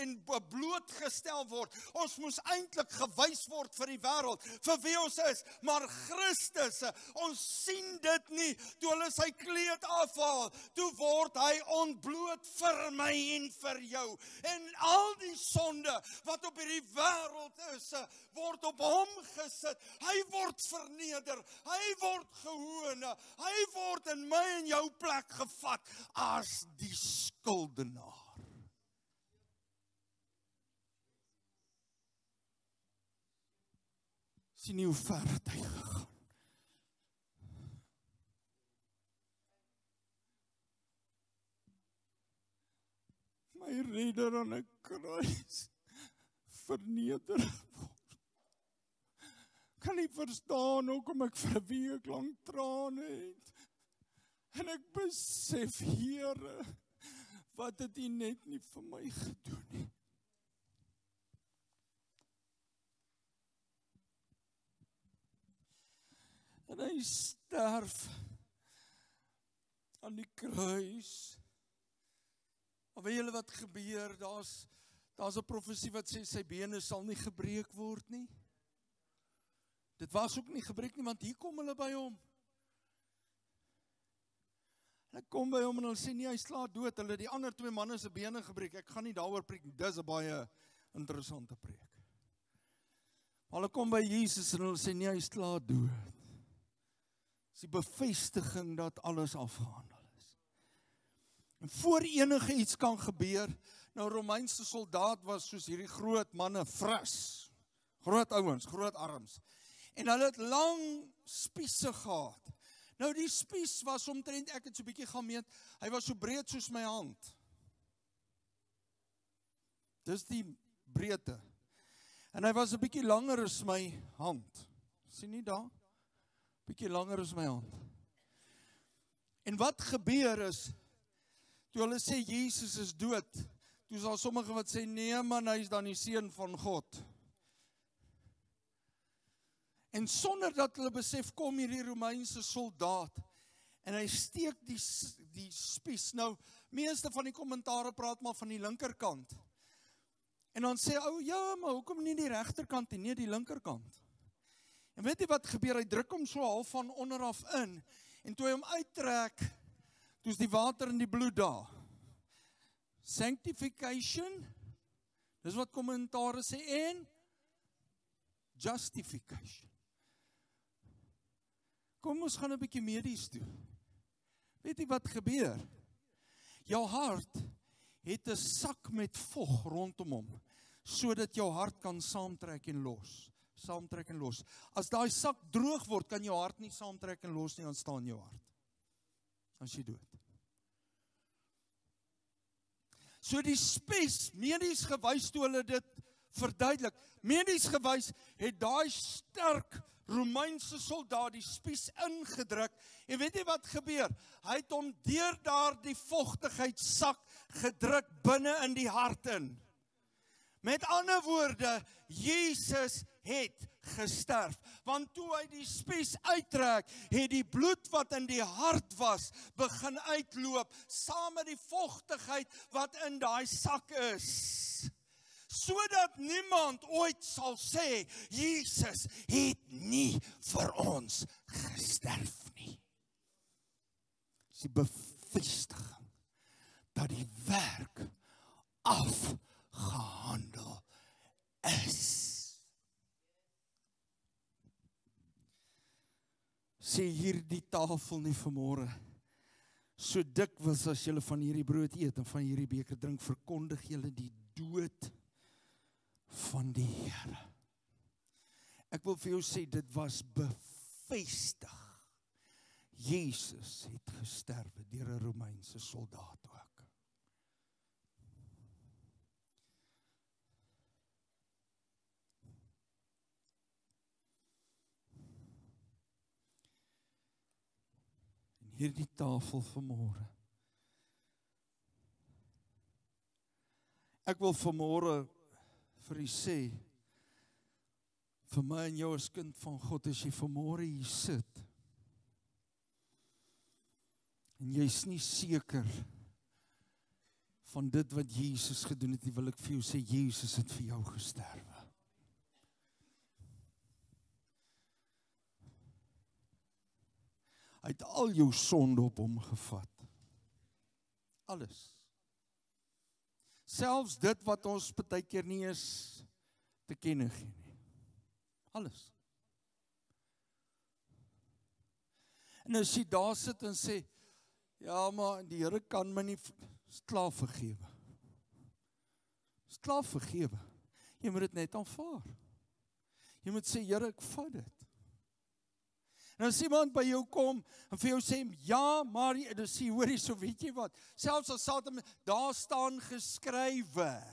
S1: blootgestel word. Ons moes eintlik gewys word vir die wêreld, vir wie ons is. Maar Christus, ons sien dit nie, toe hulle sy kleed afhaal, toe word hy ontbloot vir my en vir jou. En al die sonde wat op hierdie wêreld is, word op hom gesit. Hy word verneder, hy word gehoon, hy word in my en jou plek gevat as die skuldenaar. Sien nie hoe ver het hy gegaan. My redder aan 'n kruis verneder word. Kan nie verstaan hoekom ek vir 'n week lank trane het. En ek besef, Here, wat het U net nie vir my gedoen nie. En hy sterf aan die kruis. Maar weet julle wat gebeur? Daar's 'n profesie wat sê sy bene sal nie gebreek word nie. Dit was ook nie gebreek nie, want hier kom hulle by hom. Hulle kom by hom en hulle sê nee, hy slaap dood. Hulle die ander 2 manne se bene gebreek. Ek gaan nie daaroor preek nie. Dis 'n baie interessante preek. Maar hulle kom by Jesus en hulle sê nee, hy slaap dood. Dis die bevestiging dat alles afgehandel is. En voor enige iets kan gebeur, nou Romeinse soldaat was soos hierdie groot manne, fris, groot ouens, groot arms. En hulle het lang spiese gehad. Nou die spies was omtrent, ek het so 'n bietjie gaan meet, hy was so breed soos my hand. Dis die breedte. En hy was 'n bietjie langer as my hand. Sien nie daar? Bietjie langer as my hand. En wat gebeur is, toe hulle sê Jesus is dood, toe is daar sommige wat sê, nee man, hy is dan die seun van God. En sonder dat hulle besef, kom hierdie Romeinse soldaat, en hy steek die spies. Nou, meeste van die kommentare praat maar van die linkerkant. En dan sê, ja, maar hoekom nie die regterkant en nie die linkerkant? En weet jy wat gebeur? Hy druk hom so half van onderaf in, en toe hy hom uittrek, toe is die water in die bloed daar. Sanctification, dis wat kommentare sê, en justification. Kom ons gaan 'n bietjie medies toe. Weet jy wat gebeur? Jou hart het 'n sak met vog rondom hom, sodat jou hart kan saamtrek en los. Saamtrek en los. As daai sak droog word, kan jou hart nie saamtrek en los nie, dan staan jou hart. As jy dood. So die spies, medies gewys toe hulle dit verduidelik, medies gewys het daai sterk Romeinse soldaat die spies ingedruk, en weet jy wat gebeur? Hy het hom deur daardie vogtigheidsak gedruk binne in die hart in. Met ander woorde, Jesus het gesterf, want toe hy die spies uittrek, het die bloed wat in die hart was, begin uitloop, saam met die vogtigheid wat in daai sak is. Sodat niemand ooit sal sê, Jesus het nie vir ons gesterf nie. Dis die bevestiging dat die werk afgehandel is. Sê hierdie tafel nie vanmôre, so dikwels as julle van hierdie brood eet en van hierdie beker drink, verkondig julle die dood van die Here. Ek wil vir jou sê, dit was bevestig. Jesus het gesterwe deur 'n Romeinse soldaat ook. En hierdie tafel vanmôre. Ek wil vanmôre vir u sê, vir my en jou as kind van God, as jy vanmôre hier sit, en jy is nie seker van dit wat Jesus gedoen het, wil ek vir jou sê, Jesus het vir jou gesterwe. Hy het al jou sonde op hom gevat. Alles. Selfs dit wat ons baie keer nie eens te kenne gee nie. Alles. En as jy daar sit en sê, ja, maar die Here kan my nie, is klaar vergewe. Is klaar vergewe. Jy moet dit net aanvaar. Jy moet sê, Here, ek vat dit. En as iemand by jou kom en vir jou sê, ja, maar dan sê, hoor jy, so weet jy wat, selfs as Satan, daar staan geskrywe.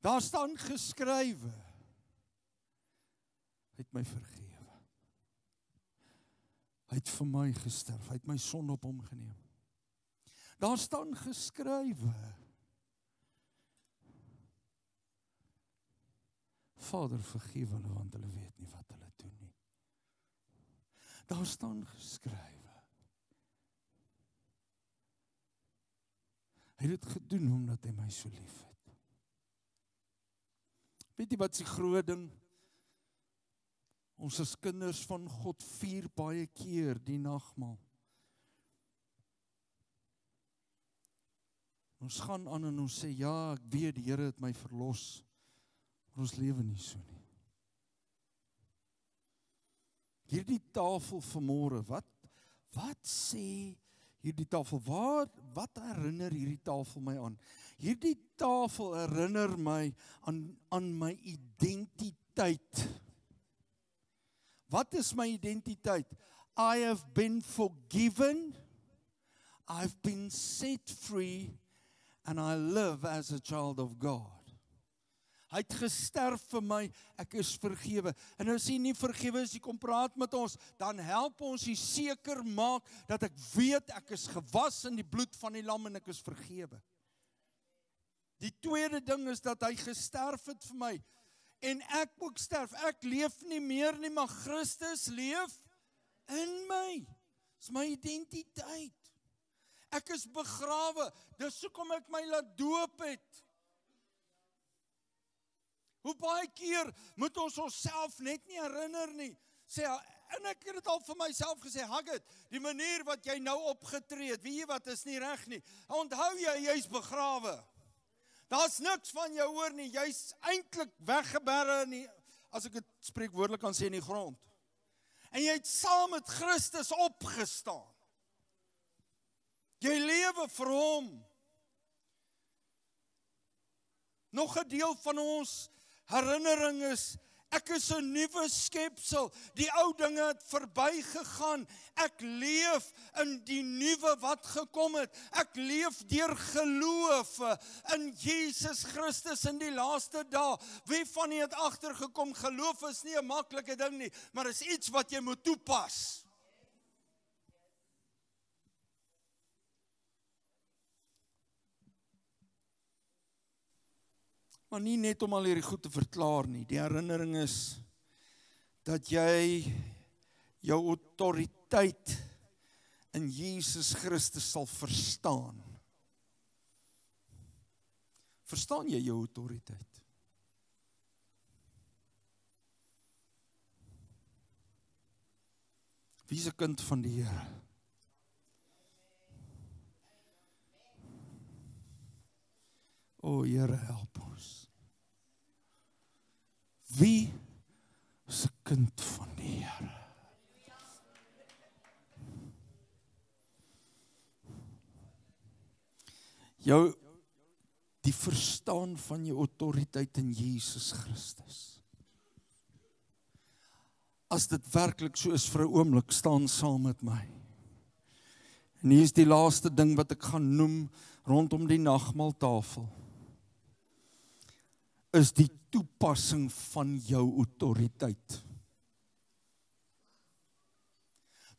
S1: Daar staan geskrywe. Hy het my vergewe. Hy het vir my gesterf, hy het my sonde op hom geneem. Daar staan geskrywe. Vader, vergewe hulle, want hulle weet nie wat hulle doen nie. Daar staan geskrywe. Hy het dit gedoen omdat hy my so lief het. Weet jy wat is die groot ding? Ons as kinders van God vier baie keer die nagmaal. Ons gaan aan en ons sê, ja, ek weet die Here het my verlos. Maar ons lewe nie so nie. Hierdie tafel vanmôre, wat sê hierdie tafel? Wat herinner hierdie tafel my aan? Hierdie tafel herinner my aan my identiteit. Wat is my identiteit? I have been forgiven. I've been set free and I live as a child of God. Hy het gesterf vir my, ek is vergewe. En as hy nie vergewe is, hy kom praat met ons, dan help ons hy seker maak, dat ek weet, ek is gewas in die bloed van die lam en ek is vergewe. Die tweede ding is dat hy gesterf het vir my, en ek ook sterf, ek leef nie meer nie, maar Christus leef in my. Dis my identiteit. Ek is begrawe, dis hoekom ek my laat doop het. Hoe baie keer moet ons onsself net nie herinner nie. Sê, en ek het dit al vir myself gesê, Haggett, die manier wat jy nou opgetree het, weet jy wat, is nie reg nie. Onthou jy's begrawe. Daar's niks van jou hoor nie, jy's eintlik weggeberre in die, as ek het spreekwoordelik kan sê, in die grond. En jy het saam met Christus opgestaan. Jy lewe vir hom. Nog 'n deel van ons herinnering is, ek is 'n nuwe skepsel, die ou dinge het verbygegaan, ek leef in die nuwe wat gekom het, ek leef deur geloof in Jesus Christus in die laaste dae. Wie van julle het agtergekom, geloof is nie 'n maklike ding nie, maar is iets wat jy moet toepas. Maar nie net om al hierdie goed te verklaar nie. Die herinnering is dat jy jou autoriteit in Jesus Christus sal verstaan. Verstaan jy jou autoriteit? Wie is 'n kind van die Here? O Here, help ons. Wie is 'n kind van die Here? Die verstaan van jou autoriteit in Jesus Christus. As dit werklik so is vir 'n oomblik, staan saam met my. En hier is die laaste ding wat ek gaan noem rondom die nagmaaltafel. Is die toepassing van jou autoriteit.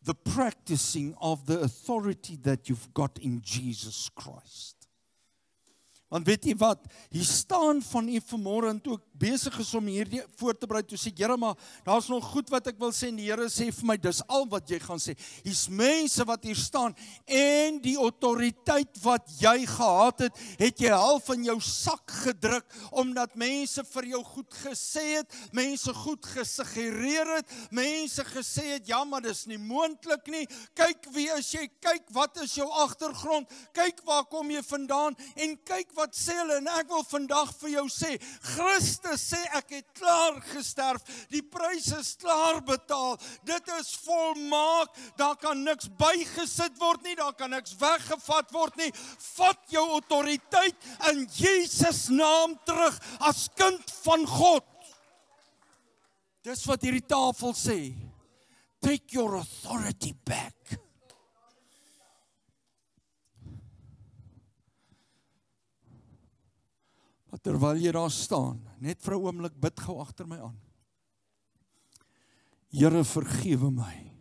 S1: The practicing of the authority that you've got in Jesus Christ. Want weet jy wat, hier staan van u vanmôre en toe ek besig is om hierdie voor te berei, toe sê Here, maar daar's nog goed wat ek wil sê en die Here sê vir my, dis al wat jy gaan sê. Hier's mense wat hier staan en die autoriteit wat jy gehad het, het jy half in jou sak gedruk, omdat mense vir jou goed gesê het, mense goed gesuggereer het, mense gesê het, ja, maar dis nie moontlik nie, kyk wie is jy, kyk wat is jou agtergrond, kyk waar kom jy vandaan, en kyk wat sê hulle, en ek wil vandag vir jou sê, Christus sê, ek het klaar gesterf, die prys is klaar betaal, dit is volmaak, daar kan niks bygesit word nie, daar kan niks weggevat word nie, vat jou autoriteit in Jesus naam terug, as kind van God. Dis wat hierdie tafel sê, take your authority back. Maar terwyl jy daar staan, net vir 'n oomblik bid gou agter my aan. Here, vergewe my,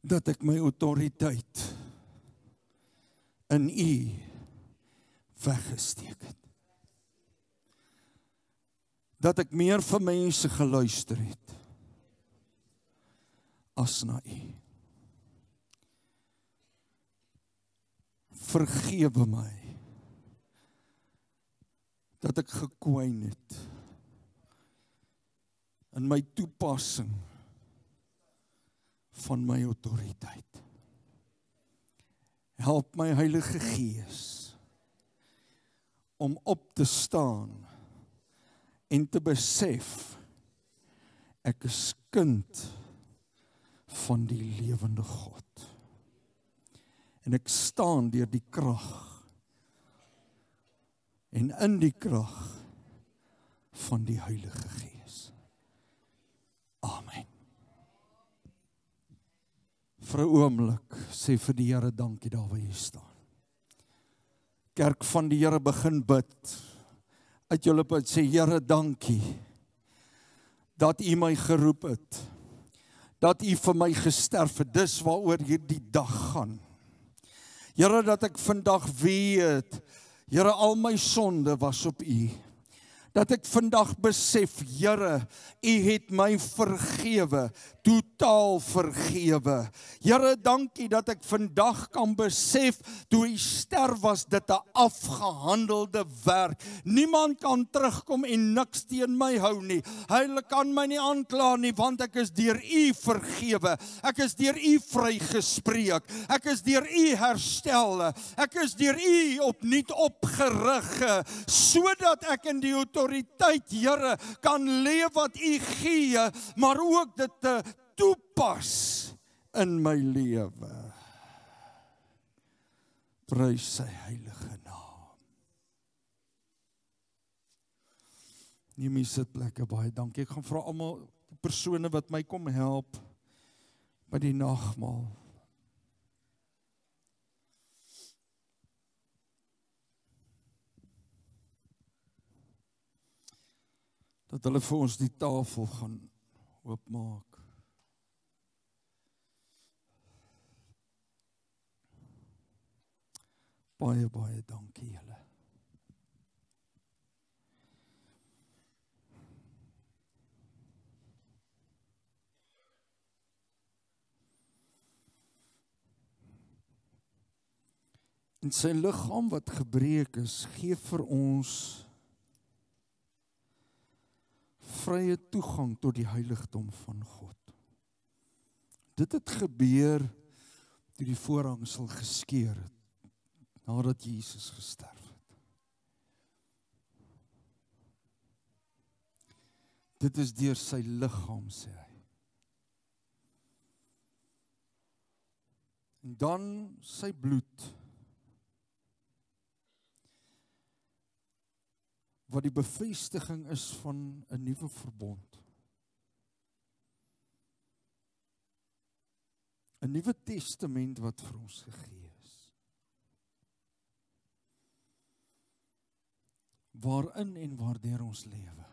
S1: dat ek my autoriteit in U weggesteek het. Dat ek meer vir mense geluister het, as na U. Vergewe my, dat ek gekwyn het, in my toepassing, van my autoriteit. Help my Heilige Gees, om op te staan, en te besef, ek is kind, van die lewende God. En ek staan deur die krag, en in die krag, van die Heilige Gees. Amen. vir 'n oomblik sê vir die Here dankie daar waar jy staan. Kerk van die Here begin bid. Uit jou lippe sê Here dankie dat U my geroep het. Dat U vir my gesterf het. Dis waaroor hierdie dag gaan. Here, dat ek vandag weet, Here, al my sonde was op U. Dat ek vandag besef, Here, U het my vergewe, totaal vergewe. Here, dankie dat ek vandag kan besef, toe U sterf was dit 'n afgehandelde werk. Niemand kan terugkom en niks teen my hou nie. Hulle kan my nie aankla nie, want ek is deur U vergewe. Ek is deur U vrygespreek. Ek is deur U herstel. Ek is deur U opnuut opgerig, sodat ek in die autoriteit, Here, kan leef wat U gee, maar ook dit toepas in my lewe. Prys sy heilige naam. Neem die sitplekke, baie dankie. Ek gaan vra almal die persone wat my kom help by die nagmaal. Dat hulle vir ons die tafel gaan oopmaak. Baie, baie dankie julle. En sy liggaam wat gebreek is, gee vir ons vrye toegang tot die heiligdom van God. Dit het gebeur toe die voorhangsel geskeur het, nadat Jesus gesterf het. Dit is deur sy liggaam, sê hy. En dan sy bloed, wat die bevestiging is van 'n nuwe verbond. 'n Nuwe testament wat vir ons gegee is. Waarin en waardeur ons lewe.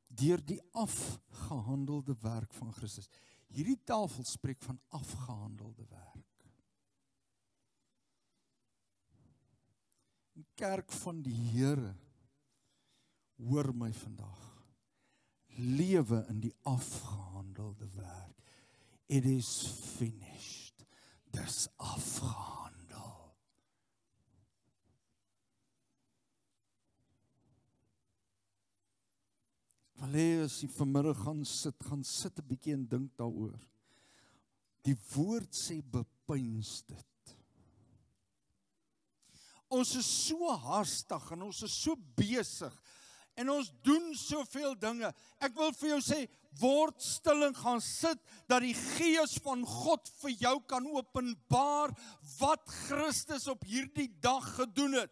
S1: Deur die afgehandelde werk van Christus. Hierdie tafel spreek van afgehandelde werk. Kerk van die Here, hoor my vandag, lewe in die afgehandelde werk. It is finished. Dis afgehandel. Wanneer as jy vanmiddag gaan sit 'n bietjie en dink daaroor. Die woord sê bepeins dit. Ons is so haastig en ons is so besig en ons doen soveel dinge. Ek wil vir jou sê, word stil en gaan sit, dat die Gees van God vir jou kan openbaar wat Christus op hierdie dag gedoen het.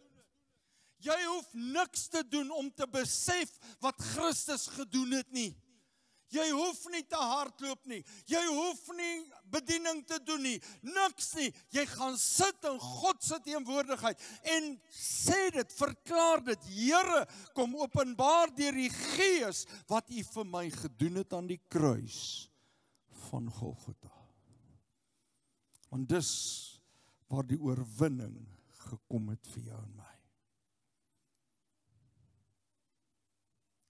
S1: Jy hoef niks te doen om te besef wat Christus gedoen het nie. Jy hoef nie te hardloop nie. Jy hoef nie bediening te doen nie. Niks nie. Jy gaan sit in God se teenwoordigheid en sê dit, verklaar dit. Here, kom openbaar deur die Gees wat U vir my gedoen het aan die kruis van Golgotha. Want dis waar die oorwinning gekom het vir jou en my.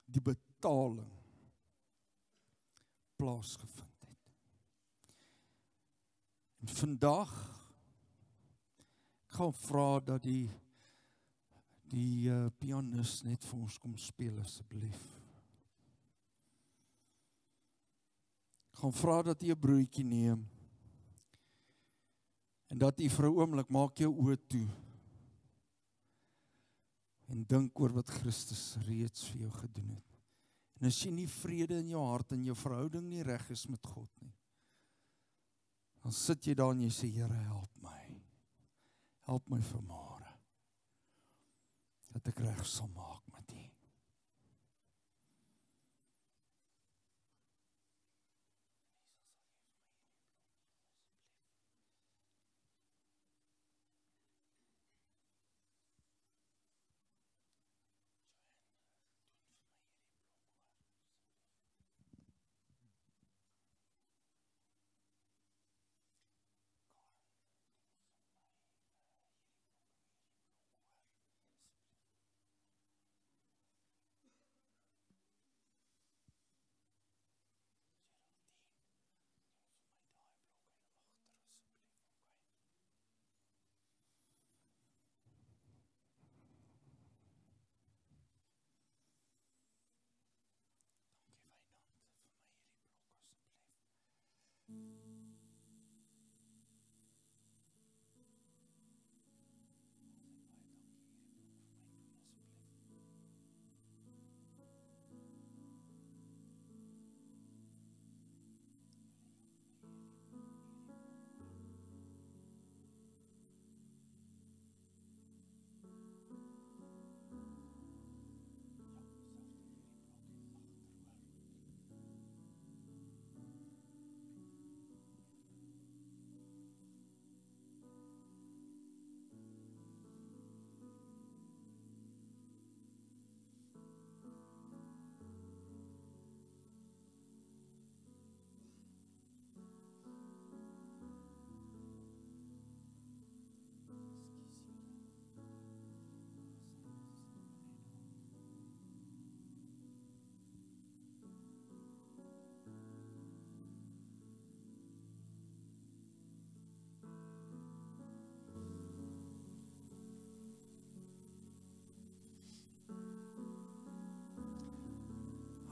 S1: Die betaling plaasgevind het. En vandag ek gaan vra dat die pianis net vir ons kom speel asseblief. Ek gaan vra dat jy 'n broodjie neem en dat jy vir 'n oomblik maak jou oë toe en dink oor wat Christus reeds vir jou gedoen het. En as jy nie vrede in jou hart en jou verhouding nie reg is met God nie, dan sit jy daar en jy sê, Here, help my. Help my vanmôre, dat ek reg sal maak met U.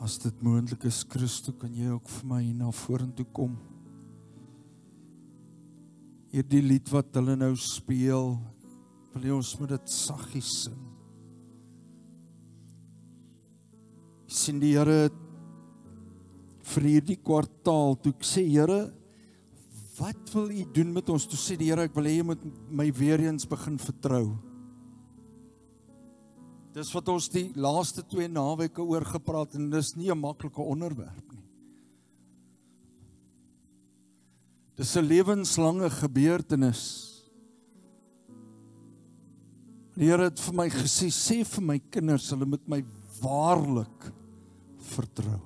S1: As dit moontlik is, Christo, kan jy ook vir my na vorentoe kom. Hierdie lied wat hulle nou speel, wil jy ons moet dit saggies sing. Ek sien die Here vir hierdie kwartaal, toe ek sê, Here, wat wil U doen met ons? Toe sê die Here, ek wil hê jy moet my weer eens begin vertrou. Dis wat ons die laaste 2 naweke oor gepraat, en dis nie 'n maklike onderwerp nie. Dis 'n lewenslange gebeurtenis. Die Here het vir my gesê, sê vir my kinders, hulle moet my waarlik vertrou.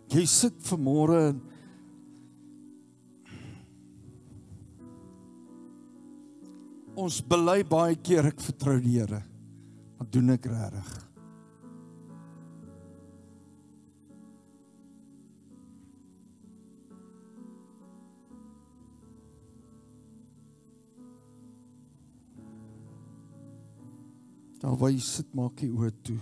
S1: Jy sit vanmôre en ons bely baie keer, ek vertrou die Here. Wat doen ek regtig? Daar waar jy sit, maak jy oë toe.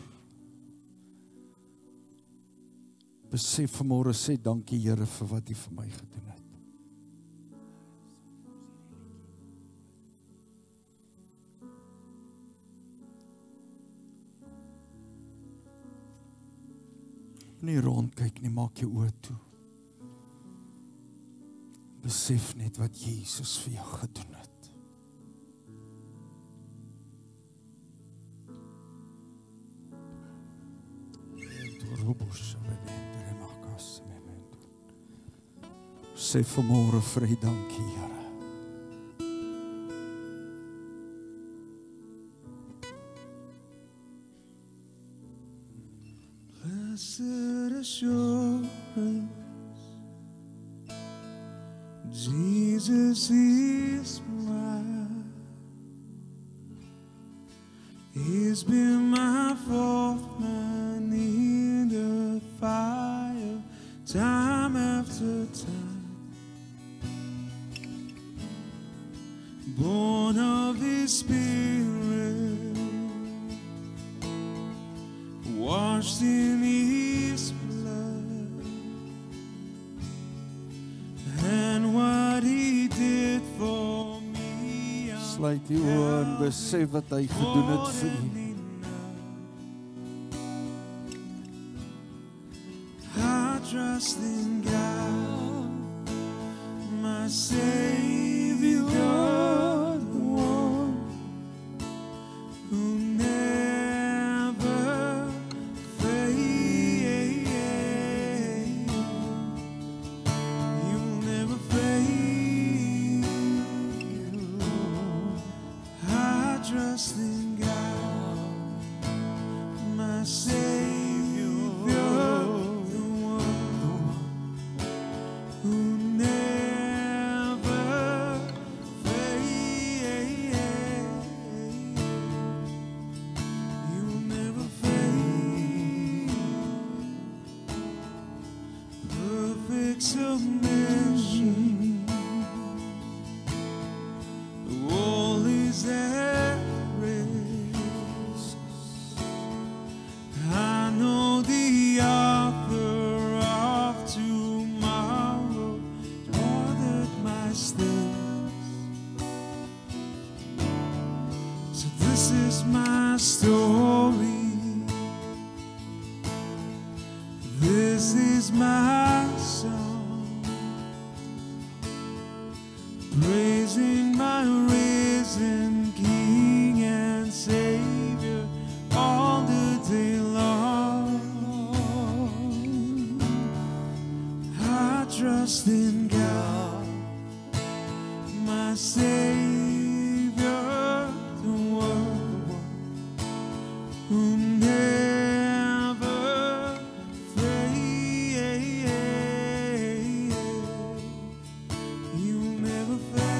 S1: Besef vanmôre, sê dankie Here vir wat U vir my gedoen het. Nie rondkyk nie, maak jou oë toe. Besef net wat Jesus vir jou gedoen het. Sê vanmôre vir U dankie, Here.
S5: Blessed assurance, Jesus is mine. He's been my fourth man in the fire, time after time. Born of His Spirit, washed in His blood, and what He did for me,
S1: Sluit die oë en besef wat hy gedoen het vir U.
S5: I trust in God, my Savior, the one who never fails. You'll never fail. I trust in God, my Savior, the one who never fails. You'll never fail. Perfect submission, all is at rest. I know the author of tomorrow ordered my steps. So this is my story. This is my song, praising my risen King and Savior all the day long. I trust in God, my Savior, the one who never fails. You'll never fail.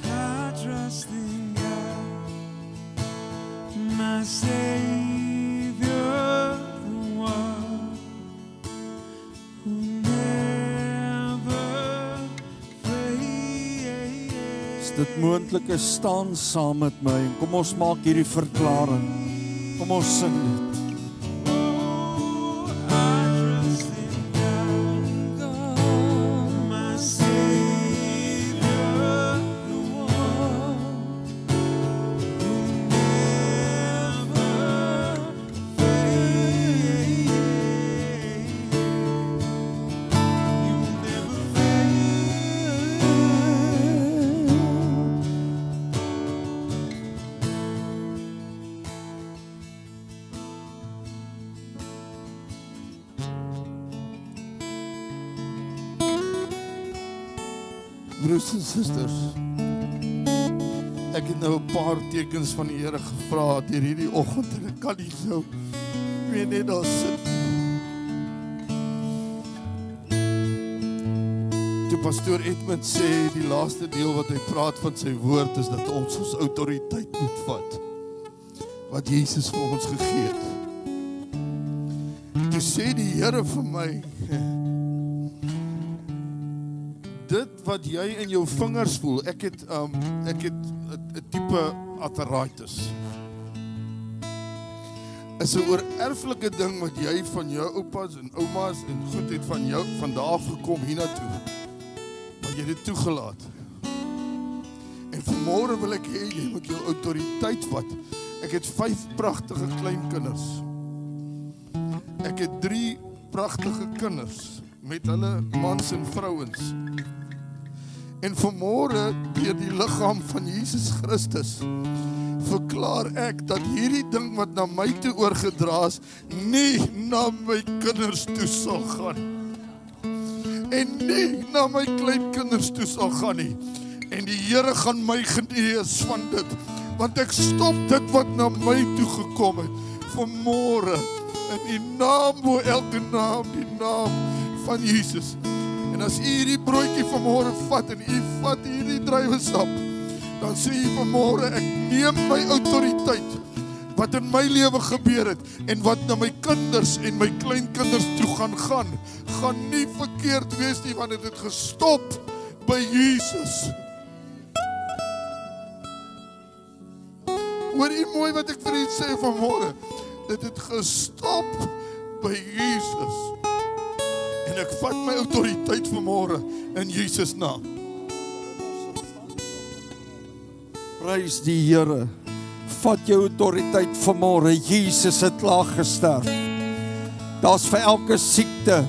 S5: I trust in God, my Savior, the one who never
S1: dit moontlik is, staan saam met my en kom ons maak hierdie verklaring. Kom ons sing dit.
S6: Broers en susters, ek het nou 'n paar tekens van die Here gevra deur hierdie oggend en ek kan nie so weer net daar sit. Toe pastoor Edmund sê die laaste deel wat hy praat van sy woord is dat ons autoriteit moet vat wat Jesus vir ons gegee het. Toe sê die Here vir my, dit wat jy in jou vingers voel, ek het 'n tipe arthritis. Is 'n oorerflike ding wat jy van jou oupas en oumas en goed het van jou van daar af gekom hiernatoe. Maar jy het dit toegelaat. En vanmôre wil ek hê jy moet jou autoriteit vat. Ek het 5 pragtige kleinkinders. Ek het 3 pragtige kinders met hulle mans en vrouens. En vanmôre deur die liggaam van Jesus Christus verklaar ek dat hierdie ding wat na my toe oorgedra is, nie na my kinders toe sal gaan. En nie na my kleinkinders toe sal gaan nie. En die Here gaan my genees van dit, want ek stop dit wat na my toe gekom het. Vanmôre in die naam bo elke naam, die naam van Jesus. En as u hierdie broodjie vanmôre vat en u vat hierdie druiwesap, dan sê u vanmôre ek neem my autoriteit wat in my lewe gebeur het en wat na my kinders en my kleinkinders toe gaan nie verkeerd wees nie, want dit het gestop by Jesus. Hoor u mooi wat ek vir u sê vanmôre, dit het gestop by Jesus. En ek vat my autoriteit vanmôre in Jesus naam.
S1: Prys die Here. Vat jou autoriteit vanmôre. Jesus het klaar gesterf. Daar's vir elke siekte,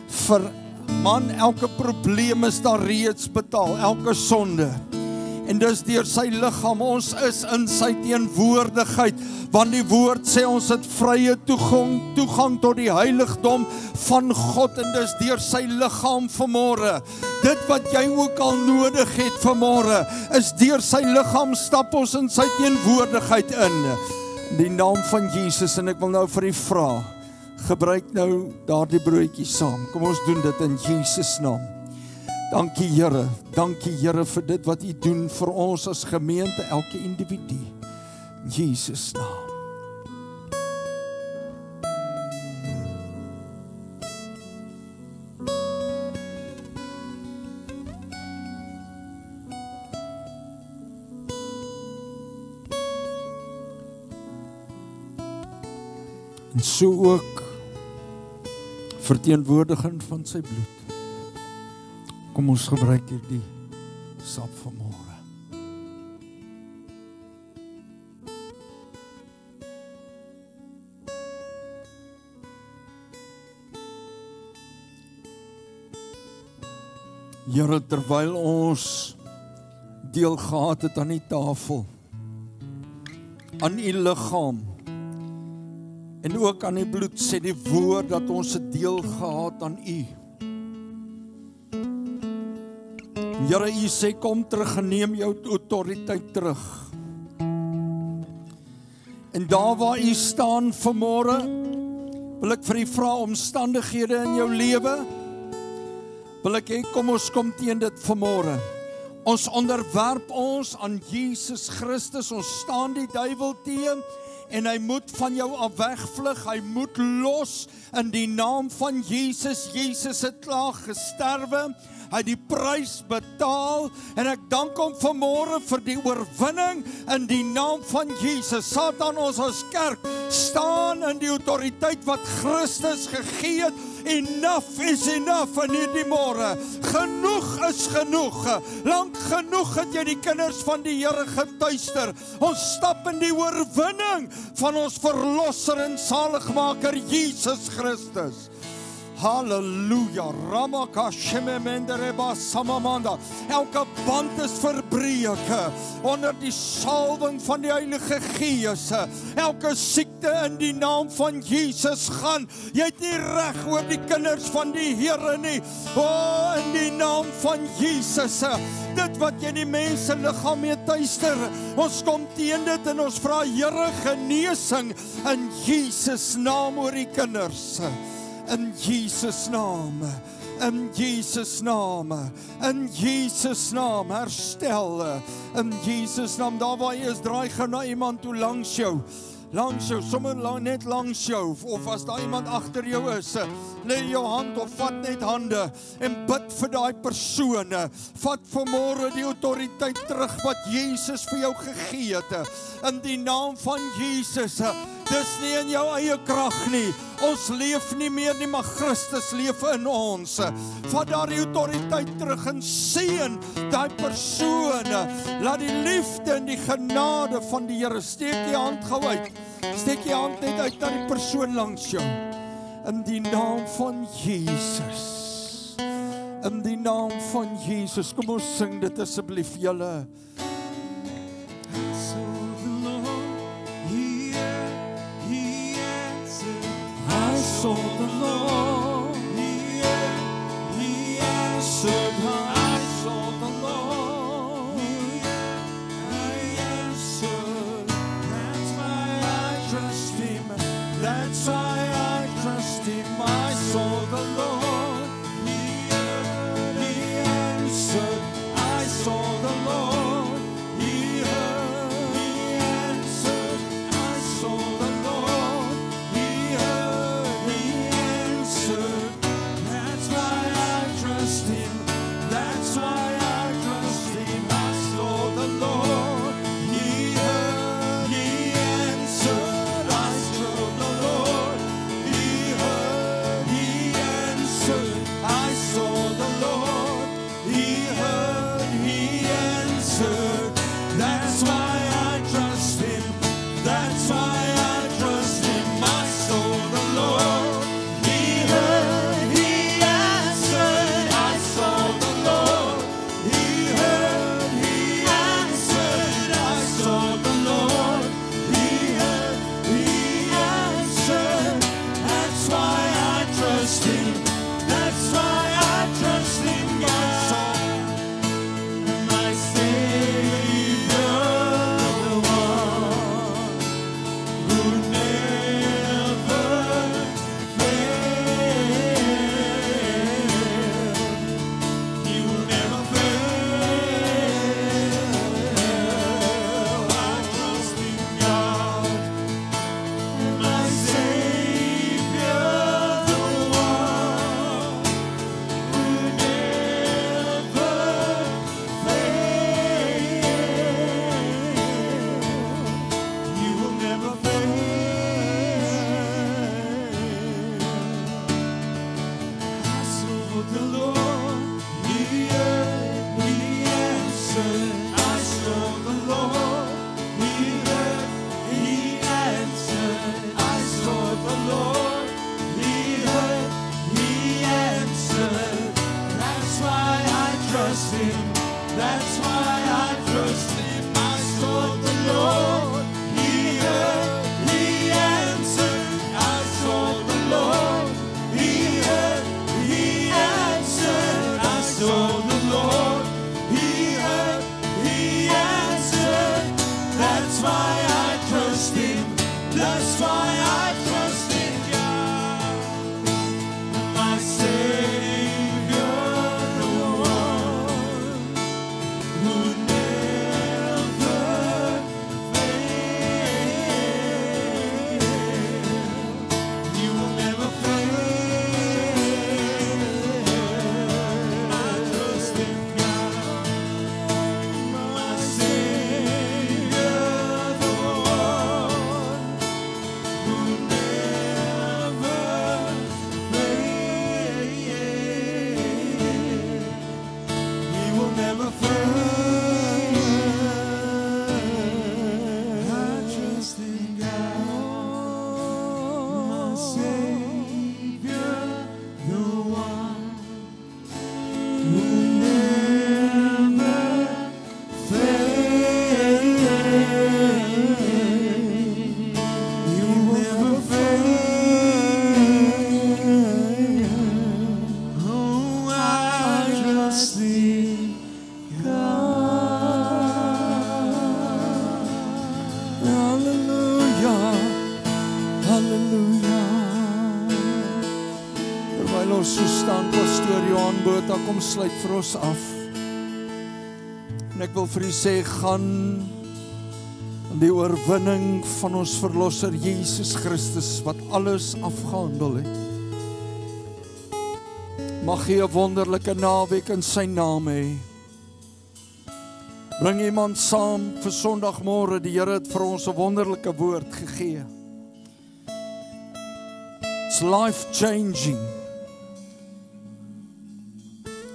S1: vir man, elke probleem is daar reeds betaal, elke sonde. En dis deur sy liggaam, ons is in sy teenwoordigheid, want die woord sê ons het vrye toegang tot die heiligdom van God, en dis deur sy liggaam vanmôre. Dit wat jy ook al nodig het vanmôre, is deur sy liggaam stap ons in sy teenwoordigheid in. In die naam van Jesus, en ek wil nou vir u vra, gebruik nou daardie broodjie saam. Kom ons doen dit in Jesus naam. Dankie Here vir dit wat u doen vir ons as gemeente, elke individu. In Jesus naam. En so ook verteenwoordiging van sy bloed. Kom ons gebruik hierdie sap vanmôre. Here, terwyl ons deel gehad het aan die tafel, aan u liggaam, en ook aan die bloed, sê die woord dat ons 'n deel gehad aan u. Here, u sê kom terug en neem jou autoriteit terug. En daar waar u staan vanmôre, wil ek vir u vra omstandighede in jou lewe, wil ek hê kom ons kom teen dit vanmôre. Ons onderwerp ons aan Jesus Christus, ons staan die duiwel teen, en hy moet van jou af wegvlug, hy moet los in die naam van Jesus. Jesus het klaar gesterwe, hy het die prys betaal, en ek dank hom vanmôre vir die oorwinning in die naam van Jesus. Satan, ons as kerk staan in die autoriteit wat Christus gegee het. Enough is enough in hierdie môre. Genoeg is genoeg. Lank genoeg het jy die kinders van die Here getuister. Ons stap in die oorwinning van ons verlosser en saligmaker Jesus Christus. Halleluja. Ramaka shememendereba samamanda. Elke band is verbreek onder die salwing van die Heilige Gees. Elke siekte in die naam van Jesus gaan. Jy het nie reg oor die kinders van die Here nie. O, in die naam van Jesus. Dit wat jy die mense liggaam mee tuister. Ons kom teen dit en ons vra Here genesing in Jesus naam oor die kinders. In Jesus naam, in Jesus naam, in Jesus naam, herstel, in Jesus naam, daar waar jy is, draai gou na iemand toe langs jou, sommer net langs jou, of as daar iemand agter jou is, lê jou hand of vat net hande, en bid vir daai persoon, vat vanmôre die autoriteit terug wat Jesus vir jou gegee het, in die naam van Jesus. Dis nie in jou eie krag nie. Ons leef nie meer nie, maar Christus leef in ons. Vat daardie autoriteit terug en seën daai persoon. Laat die liefde en die genade van die Here, steek jy hand gou uit. Steek jy hand net uit na die persoon langs jou. In die naam van Jesus. In die naam van Jesus. Kom ons sing dit asseblief julle. So the Lord, He answered. I saw the Lord, He answered. That's why I trust Him. That's why I trust Him. I saw the Lord, He answered. I saw the Lord, He heard, He answered. I saw the Lord, He heard. That's why I trust Him. That's why I trust Him. I saw the Lord, He heard, He answered. I saw the Lord, He heard, He answered. I saw the Lord, He heard, He answered. That's why I trust Him. That's why I trust Him. I saw the Lord, He heard, He answered. I saw the Lord, He heard, He answered. I saw the Lord, He heard, He answered. That's why I trust Him. That's why I trust Him. My Savior, the one who never He will never fail. I trust in God, my Savior, the one who never fail. He will never fail. I saw the Lord, He heard, He answered. I saw the Lord, He heard, He answered. I saw the Lord, He heard, He answered. That's why I trust Him. That's why I trust Him. I saw the Lord, He heard, He answered. I saw the Lord, He heard, He answered. I saw the Lord, He heard, He answered. That's why I trust Him. That's why I trust in God, my Savior, the one who Pastoor Johan Botha kom sluit vir ons af. En ek wil vir u sê, gaan in die oorwinning van ons verlosser Jesus Christus, wat alles afgehandel het. Mag jy 'n wonderlike naweek in sy naam hê. Bring iemand saam vir Sondagmôre, die Here het vir ons 'n wonderlike woord gegee. It's life changing.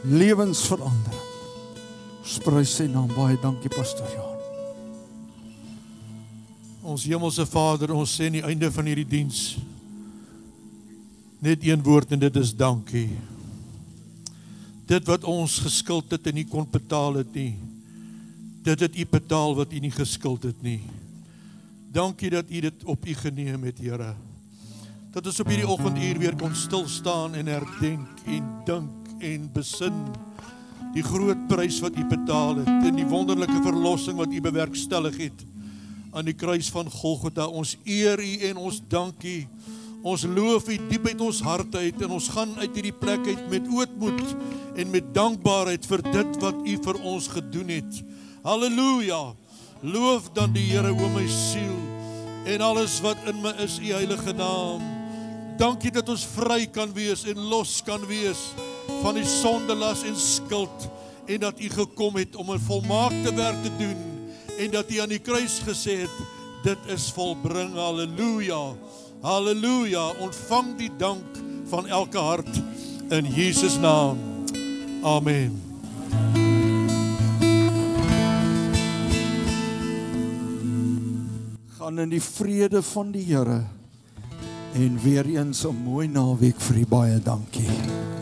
S1: Lewensverandering. Ons prys sy naam, baie dankie Pastoor Johan.
S5: Ons hemelse Vader, ons sê aan die einde van hierdie diens net een woord en dit is dankie. Dit wat ons geskuld het en nie kon betaal het nie, dit het u betaal wat u nie geskuld het nie. Dankie dat u dit op u geneem het, Here. Dat ons op hierdie oggenduur weer kon stilstaan en herdenk en dink en besin die groot prys wat u betaal het en die wonderlike verlossing wat u bewerkstellig het aan die kruis van Golgotha. Ons eer u en ons dank u. Ons loof u diep uit ons harte uit en ons gaan uit hierdie plek uit met ootmoed en met dankbaarheid vir dit wat u vir ons gedoen het. Halleluja! Loof dan die Here, o my siel, en alles wat in my is, u heilige naam. Dankie dat ons vry kan wees en los kan wees van die sondelas en skuld, en dat u gekom het om 'n volmaakte werk te doen, en dat u aan die kruis gesê het, dit is volbring. Halleluja! Halleluja! Ontvang die dank van elke hart in Jesus naam. Amen.
S1: Gaan in die vrede van die Here en weer eens 'n mooi naweek vir u, baie dankie.